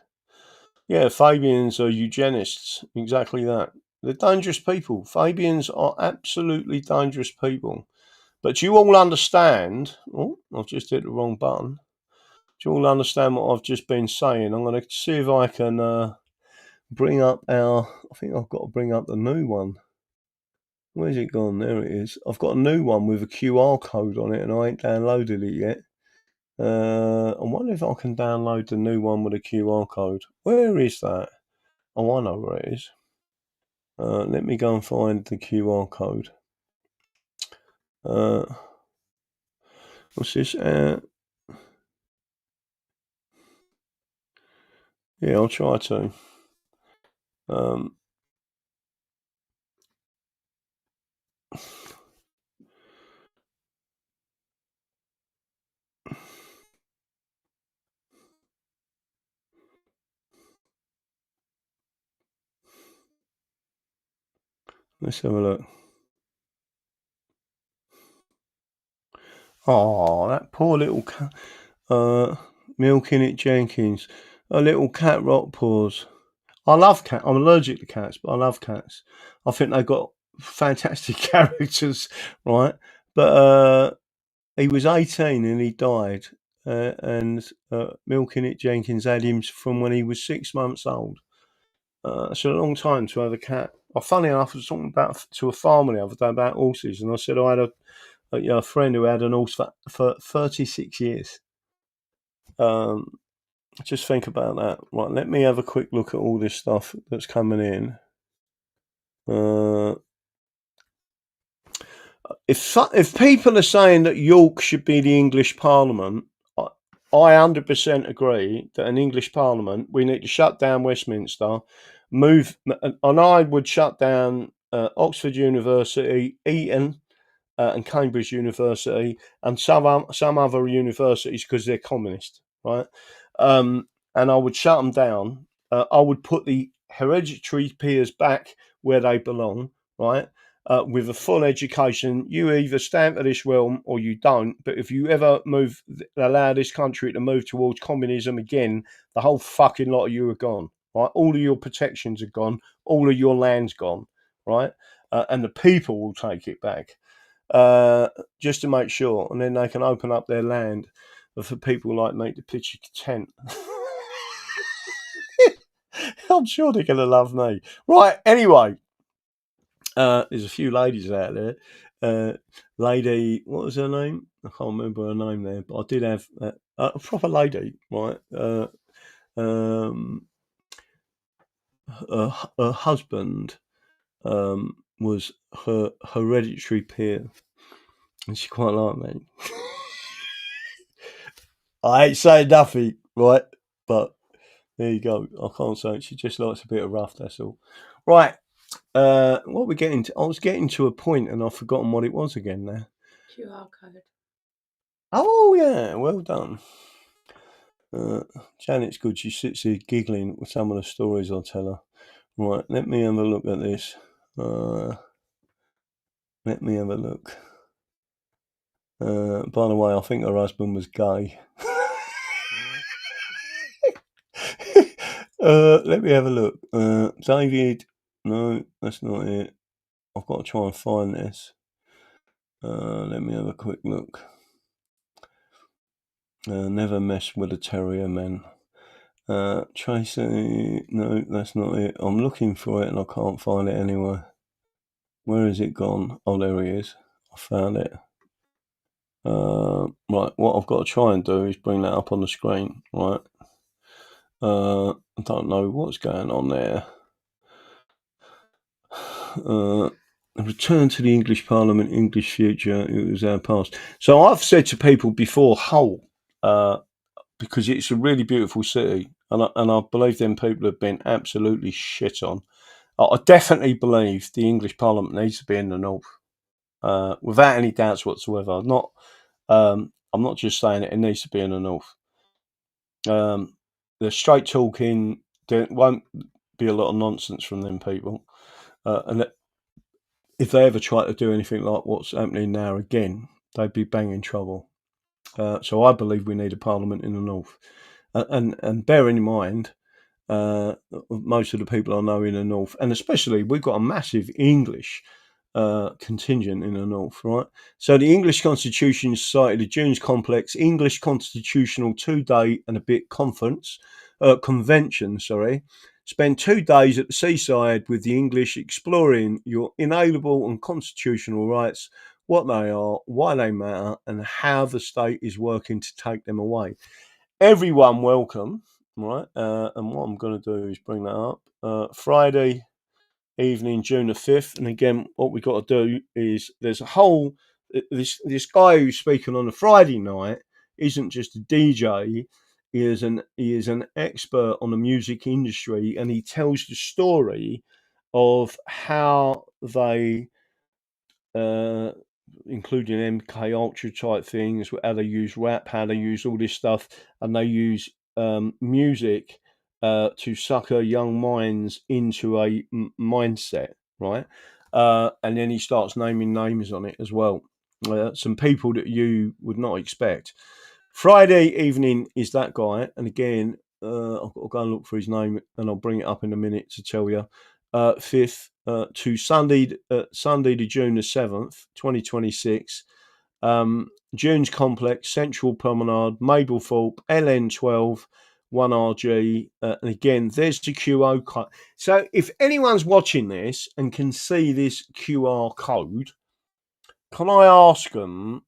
S1: Yeah, Fabians are eugenists. Exactly that. They're dangerous people. Fabians are absolutely dangerous people. But you all understand. Oh, I've just hit the wrong button. Do you all understand what I've just been saying? I'm going to see if I can bring up our... I think I've got to bring up the new one. Where's it gone? There it is. I've got a new one with a QR code on it, and I ain't downloaded it yet. I wonder if I can download the new one with a QR code. Where is that? Oh, I know where it is. Let me go and find the QR code. What's this? Yeah, I'll try to. Let's have a look. Oh, that poor little cat. Milking It Jenkins. A little cat rock paws. I love cats. I'm allergic to cats, but I love cats. I think they've got fantastic characters, right? But he was 18 and he died. And Milking It Jenkins had him from when he was 6 months old. It's a long time to have a cat. Funny enough, I was talking to a farmer the other day about horses, and I said I had a friend who had an horse for 36 years. Just think about that. Right, let me have a quick look at all this stuff that's coming in. If people are saying that York should be the English Parliament, I 100% agree that an English Parliament, we need to shut down Westminster, move, and I would shut down Oxford University, Eton, and Cambridge University, and some other universities because they're communist, right? And I would shut them down. I would put the hereditary peers back where they belong, right? With a full education. You either stamp for this realm or you don't. But if you ever allow this country to move towards communism again, the whole fucking lot of you are gone, right? All of your protections are gone. All of your land's gone, right? And the people will take it back. Just to make sure, and then they can open up their land for people like me to pitch a tent. I'm sure they're going to love me. Right, anyway, there's a few ladies out there. Lady, what was her name? I can't remember her name there, but I did have a proper lady, right? Her husband was her hereditary peer. And she quite liked me. I ain't saying nothing, right? But there you go. I can't say it. She just likes a bit of rough, that's all. Right. What are we getting to? I was getting to a point and I've forgotten what it was again now.
S2: QR code.
S1: Oh, yeah. Well done. Janet's good. She sits here giggling with some of the stories I tell her. Right. Let me have a look at this. Let me have a look. By the way, I think her husband was gay. Let me have a look. David, no, that's not it. I've got to try and find this. Let me have a quick look. Never mess with a terrier, man. Tracy, no, that's not it. I'm looking for it and I can't find it anywhere. Where is it gone? Oh, there he is. I found it. Right, what I've got to try and do is bring that up on the screen, right? I don't know what's going on there. Return to the English Parliament, English future, it was our past. So I've said to people before, Hull, because it's a really beautiful city, and I believe them people have been absolutely shit on. I definitely believe the English Parliament needs to be in the north, without any doubts whatsoever. I'm not just saying it needs to be in the north. The straight talking, there won't be a lot of nonsense from them people, and if they ever try to do anything like what's happening now again, they'd be banging trouble. So I believe we need a parliament in the north, and bearing in mind, most of the people I know in the north, and especially we've got a massive English contingent in the north, right? So the English Constitution Society, the Dunes Complex, English Constitutional 2-day and a bit convention, spend 2 days at the seaside with the English, exploring your inalienable and constitutional rights, what they are, why they matter, and how the state is working to take them away. Everyone welcome, right? And what I'm going to do is bring that up. Friday evening, June the 5th. And again, what we got to do is there's a whole, this guy who's speaking on a Friday night isn't just a DJ. He is an expert on the music industry, and he tells the story of how they, including MK Ultra type things, how they use rap, how they use all this stuff, and they use music to sucker young minds into a mindset, right? And then he starts naming names on it as well. Some people that you would not expect. Friday evening is that guy, and again, I've got to go and look for his name, and I'll bring it up in a minute to tell you. 5th to Sunday, the June the 7th, 2026. Dunes Complex, Central Promenade, Mablethorpe, LN12, 1RG. And again, there's the QR code. So if anyone's watching this and can see this QR code, can I ask them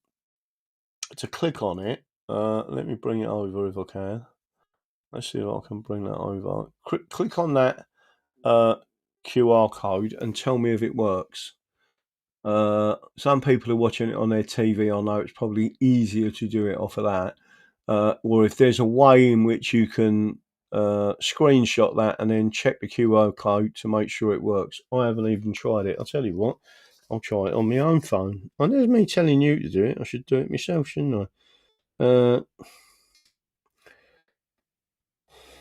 S1: to click on it? Let me bring it over if I can. Let's see if I can bring that over. Click on that QR code and tell me if it works. Some people are watching it on their TV. I know it's probably easier to do it off of that. Or if there's a way in which you can screenshot that and then check the QR code to make sure it works. I haven't even tried it. I'll tell you what, I'll try it on my own phone. I know there's me telling you to do it. I should do it myself, shouldn't I?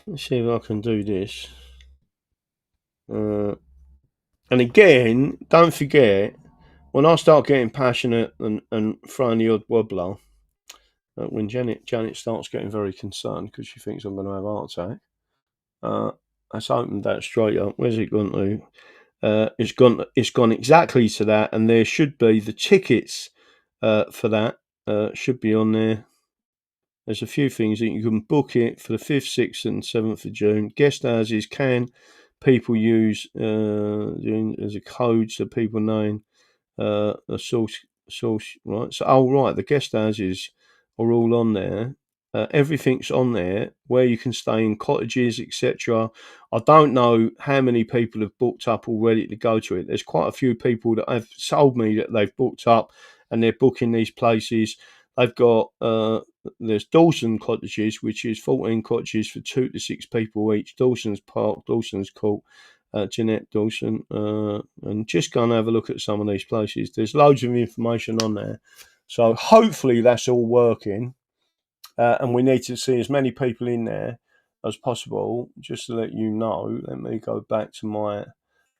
S1: Let's see if I can do this. And again, don't forget, when I start getting passionate and throwing the odd wobbler, when Janet starts getting very concerned because she thinks I'm going to have a heart attack, that's opened that straight up. Where's it gone to? It's gone exactly to that, and there should be the tickets for that should be on there. There's a few things that you can book it for the 5th, 6th, and 7th of June. Guest houses can people use as a code so people know a source, right? So, right, the guest houses are all on there. Everything's on there where you can stay in cottages, etc. I don't know how many people have booked up already to go to it. There's quite a few people that have told me that they've booked up and they're booking these places. They've got there's Dawson cottages, which is 14 cottages for 2 to 6 people each. Dawson's Park, Dawson's Court, Jeanette Dawson, and just go and have a look at some of these places. There's loads of information on there, so hopefully that's all working. And we need to see as many people in there as possible. Just to let you know, let me go back to my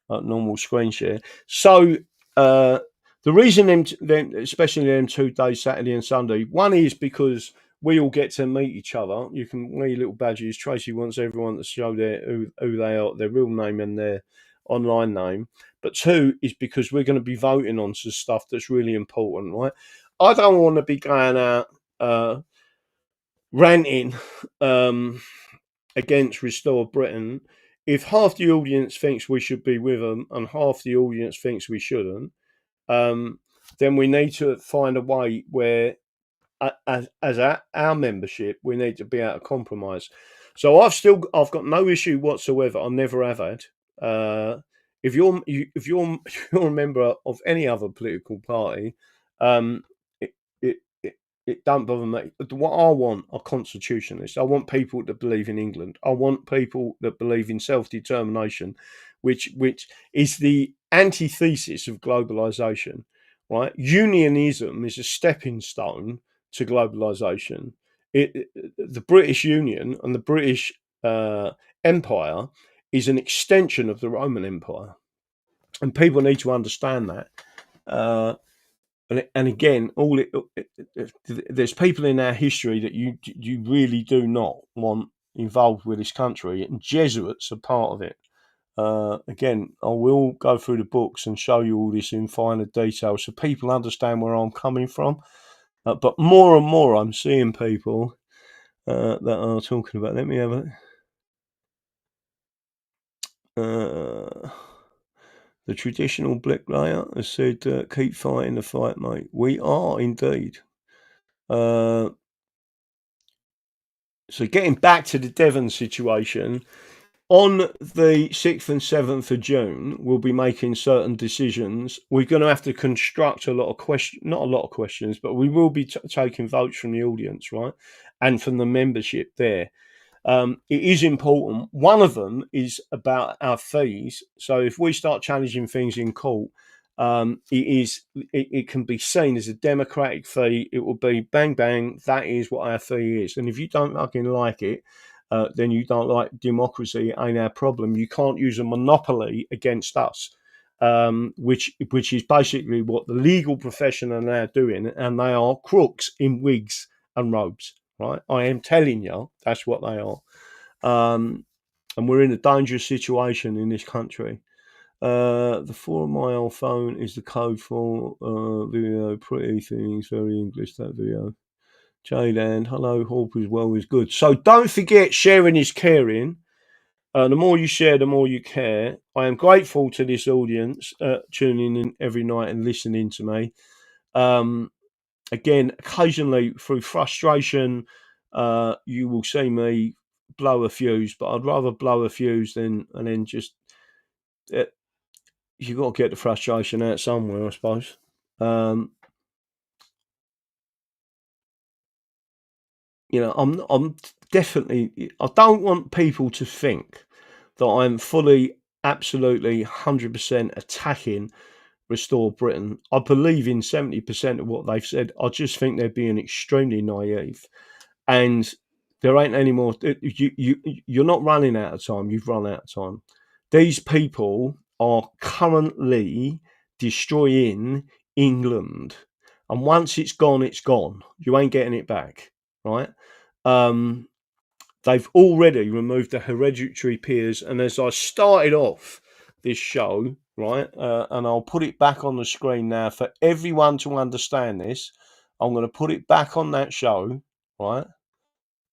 S1: normal screen share. So the reason them, especially them 2 days, Saturday and Sunday, one is because we all get to meet each other. You can wear your little badges. Tracy wants everyone to show who they are, their real name and their online name. But 2 is because we're going to be voting on some stuff that's really important, right? I don't want to be going out ranting against Restore Britain if half the audience thinks we should be with them and half the audience thinks we shouldn't. Then we need to find a way where, as our membership, we need to be able to compromise. So I've got no issue whatsoever. I never have had. If you're a member of any other political party, it, it it don't bother me. What I want are constitutionalists. I want people that believe in England. I want people that believe in self-determination, which is the antithesis of globalization, right? Unionism is a stepping stone to globalization. The British Union and the British Empire is an extension of the Roman Empire, and people need to understand that. And again, there's people in our history that you really do not want involved with this country, and Jesuits are part of it. Again, I will go through the books and show you all this in finer detail so people understand where I'm coming from. But more and more I'm seeing people that are talking about. Let me have a... the traditional bricklayer has said, keep fighting the fight, mate. We are indeed. So getting back to the Devon situation, on the 6th and 7th of June, we'll be making certain decisions. We're going to have to construct a lot of questions, not a lot of questions, but we will be taking votes from the audience, right? And from the membership there. It is important. One of them is about our fees. So if we start challenging things in court, it can be seen as a democratic fee. It will be bang bang. That is what our fee is. And if you don't fucking like it, then you don't like democracy. It ain't our problem. You can't use a monopoly against us, which is basically what the legal profession are now doing, and they are crooks in wigs and robes. Right, I am telling you, that's what they are, and we're in a dangerous situation in this country. The 4-mile phone is the code for video. Pretty things, very English, that video. Jayland, hello, hope as well is good. So don't forget, sharing is caring. The more you share, the more you care. I am grateful to this audience tuning in every night and listening to me. Again, occasionally through frustration, you will see me blow a fuse, but I'd rather blow a fuse than and then just you got to get the frustration out somewhere, I suppose. You know, I'm definitely. I don't want people to think that I'm fully, absolutely, 100% attacking Restore Britain. I believe in 70% of what they've said. I just think they're being extremely naive, and there ain't any more. You're not running out of time. You've run out of time. These people are currently destroying England, and once it's gone, it's gone. You ain't getting it back, right? They've already removed the hereditary peers, and as I started off this show, right, and I'll put it back on the screen now for everyone to understand this. I'm going to put it back on that show, right?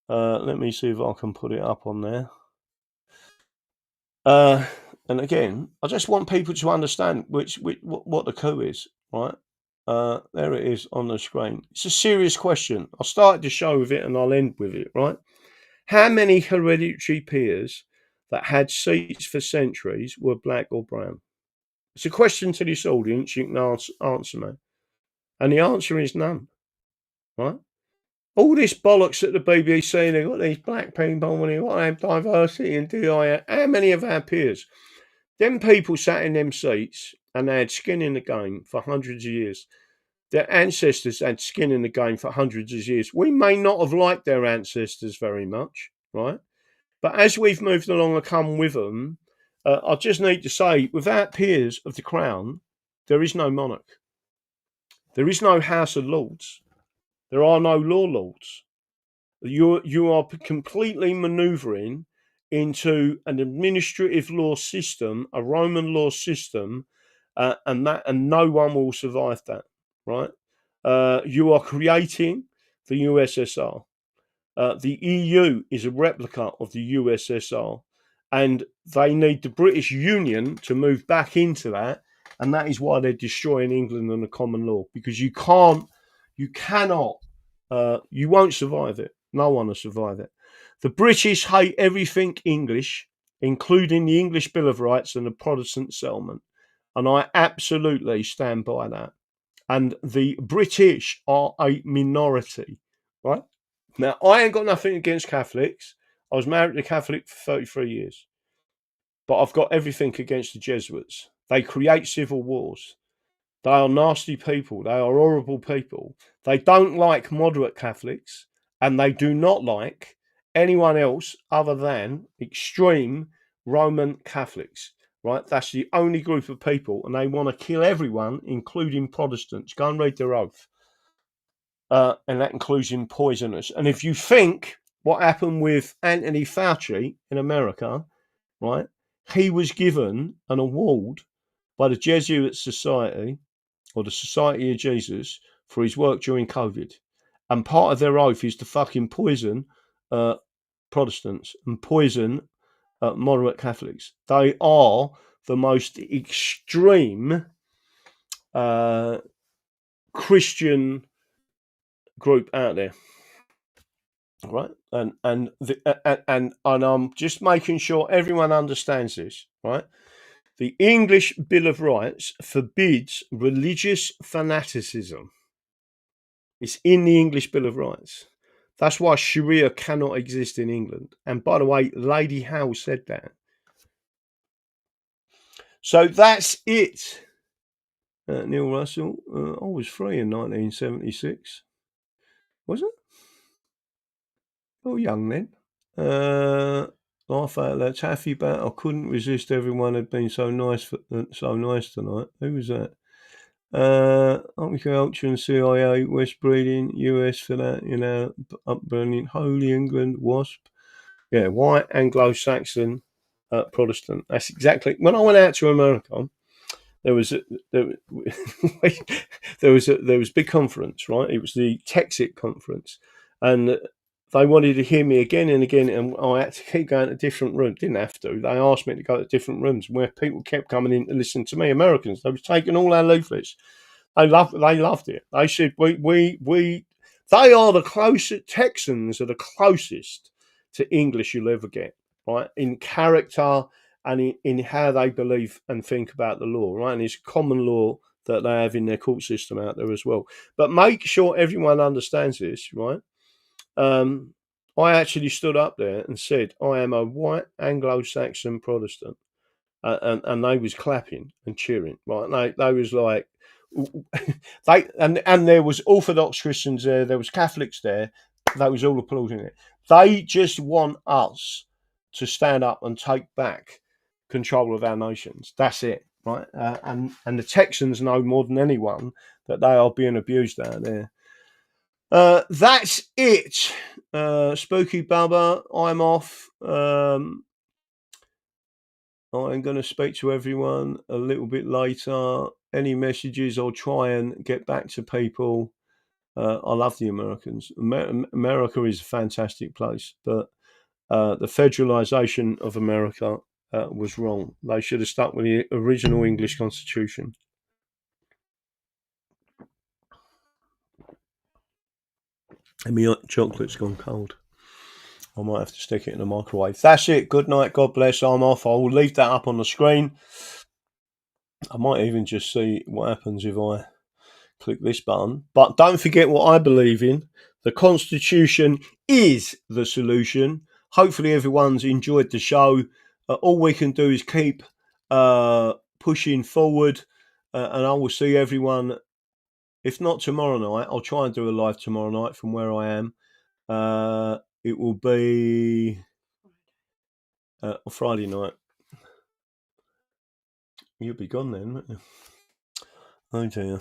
S1: Let me see if I can put it up on there. And again, I just want people to understand what the coup is, right? There it is on the screen. It's a serious question. I'll start the show with it and I'll end with it, right? How many hereditary peers that had seats for centuries were black or brown? It's a question to this audience. You can answer me. And the answer is none, right? All this bollocks at the BBC, they've got these black people and they want to have diversity and DI. How many of our peers? Them people sat in them seats and they had skin in the game for hundreds of years. Their ancestors had skin in the game for hundreds of years. We may not have liked their ancestors very much, right? But as we've moved along and come with them, I just need to say, without peers of the crown, there is no monarch. There is no House of Lords. There are no law lords. You are completely manoeuvring into an administrative law system, a Roman law system, and no one will survive that. Right? You are creating the USSR. The EU is a replica of the USSR, and they need the British Union to move back into that, and that is why they're destroying England and the common law, because you cannot, you won't survive it. No one will survive it. The British hate everything English, including the English Bill of Rights and the Protestant settlement, and I absolutely stand by that. And the British are a minority, right? Now, I ain't got nothing against Catholics. I was married to a Catholic for 33 years. But I've got everything against the Jesuits. They create civil wars. They are nasty people. They are horrible people. They don't like moderate Catholics, and they do not like anyone else other than extreme Roman Catholics, right? That's the only group of people, and they want to kill everyone, including Protestants. Go and read their oath. And that includes in poisonous. And if you think what happened with Anthony Fauci in America, right? he was given an award by the Jesuit Society or the Society of Jesus for his work during COVID. And part of their oath is to fucking poison Protestants and poison moderate Catholics. They are the most extreme Christian group out there, right? And I'm just making sure everyone understands this, right? The English Bill of Rights forbids religious fanaticism. It's in the English Bill of Rights. That's why Sharia cannot exist in England. And by the way, Lady Howe said that. So that's it. Neil Russell, I was free in 1976. Was it? Oh, young then. Laugh out loud. Taffy Bat. I couldn't resist. Everyone had been so nice tonight. Who was that? Ultra and CIA, West breeding, US for that, upbringing. Holy England, WASP. Yeah, white Anglo-Saxon Protestant. That's exactly. When I went out to America, there was a big conference, right? It was the Texit conference, and they wanted to hear me again and again, and I had to keep going to different rooms. Didn't have to. They asked me to go to different rooms where people kept coming in to listen to me. Americans, they was taking all our leaflets. They loved it. They said they are the closest. Texans are the closest to English you'll ever get, right? In character and in how they believe and think about the law, right? And it's common law that they have in their court system out there as well. But make sure everyone understands this, right? I actually stood up there and said, I am a white Anglo-Saxon Protestant. And they was clapping and cheering, right? They was like, and there was Orthodox Christians there was Catholics there, they was all applauding it. They just want us to stand up and take back control of our nations. That's it, right? And the Texans know more than anyone that they are being abused out there. That's it. Spooky Bubba, I'm off. I'm going to speak to everyone a little bit later. Any messages, I'll try and get back to people. I love the Americans. America is a fantastic place, but the federalization of America was wrong. They should have stuck with the original English Constitution. And my chocolate's gone cold. I might have to stick it in the microwave. That's it. Good night. God bless. I'm off. I will leave that up on the screen. I might even just see what happens if I click this button. But don't forget what I believe in. The Constitution is the solution. Hopefully everyone's enjoyed the show. All we can do is keep pushing forward. And I will see everyone, if not tomorrow night, I'll try and do a live tomorrow night from where I am. It will be Friday night. You'll be gone then, won't you? Oh dear.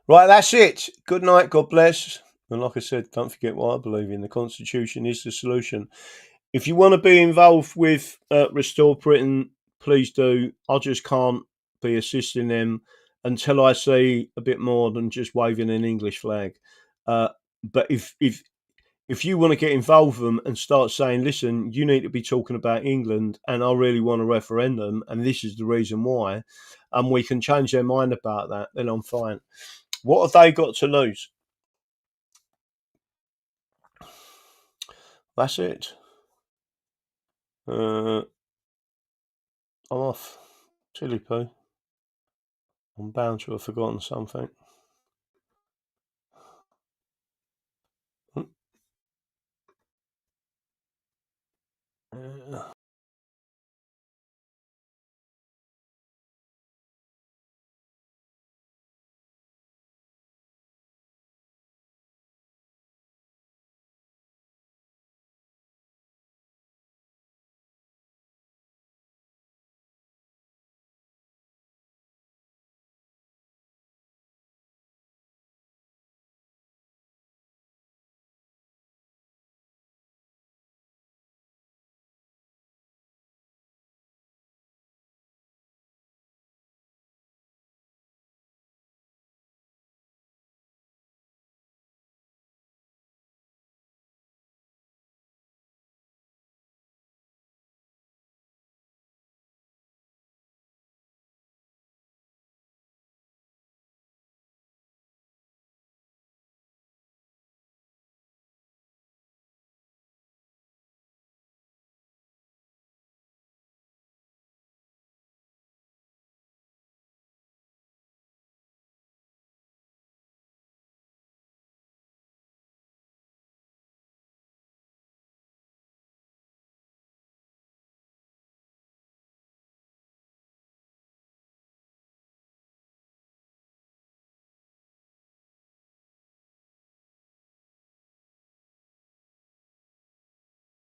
S1: Right, that's it. Good night. God bless. And like I said, don't forget what I believe in. The Constitution is the solution. If you want to be involved with Restore Britain, please do. I just can't be assisting them until I see a bit more than just waving an English flag. But if you want to get involved with them and start saying, listen, you need to be talking about England and I really want a referendum and this is the reason why, and we can change their mind about that, then I'm fine. What have they got to lose? That's it. I'm off. Chili poo. I'm bound to have forgotten something. Yeah.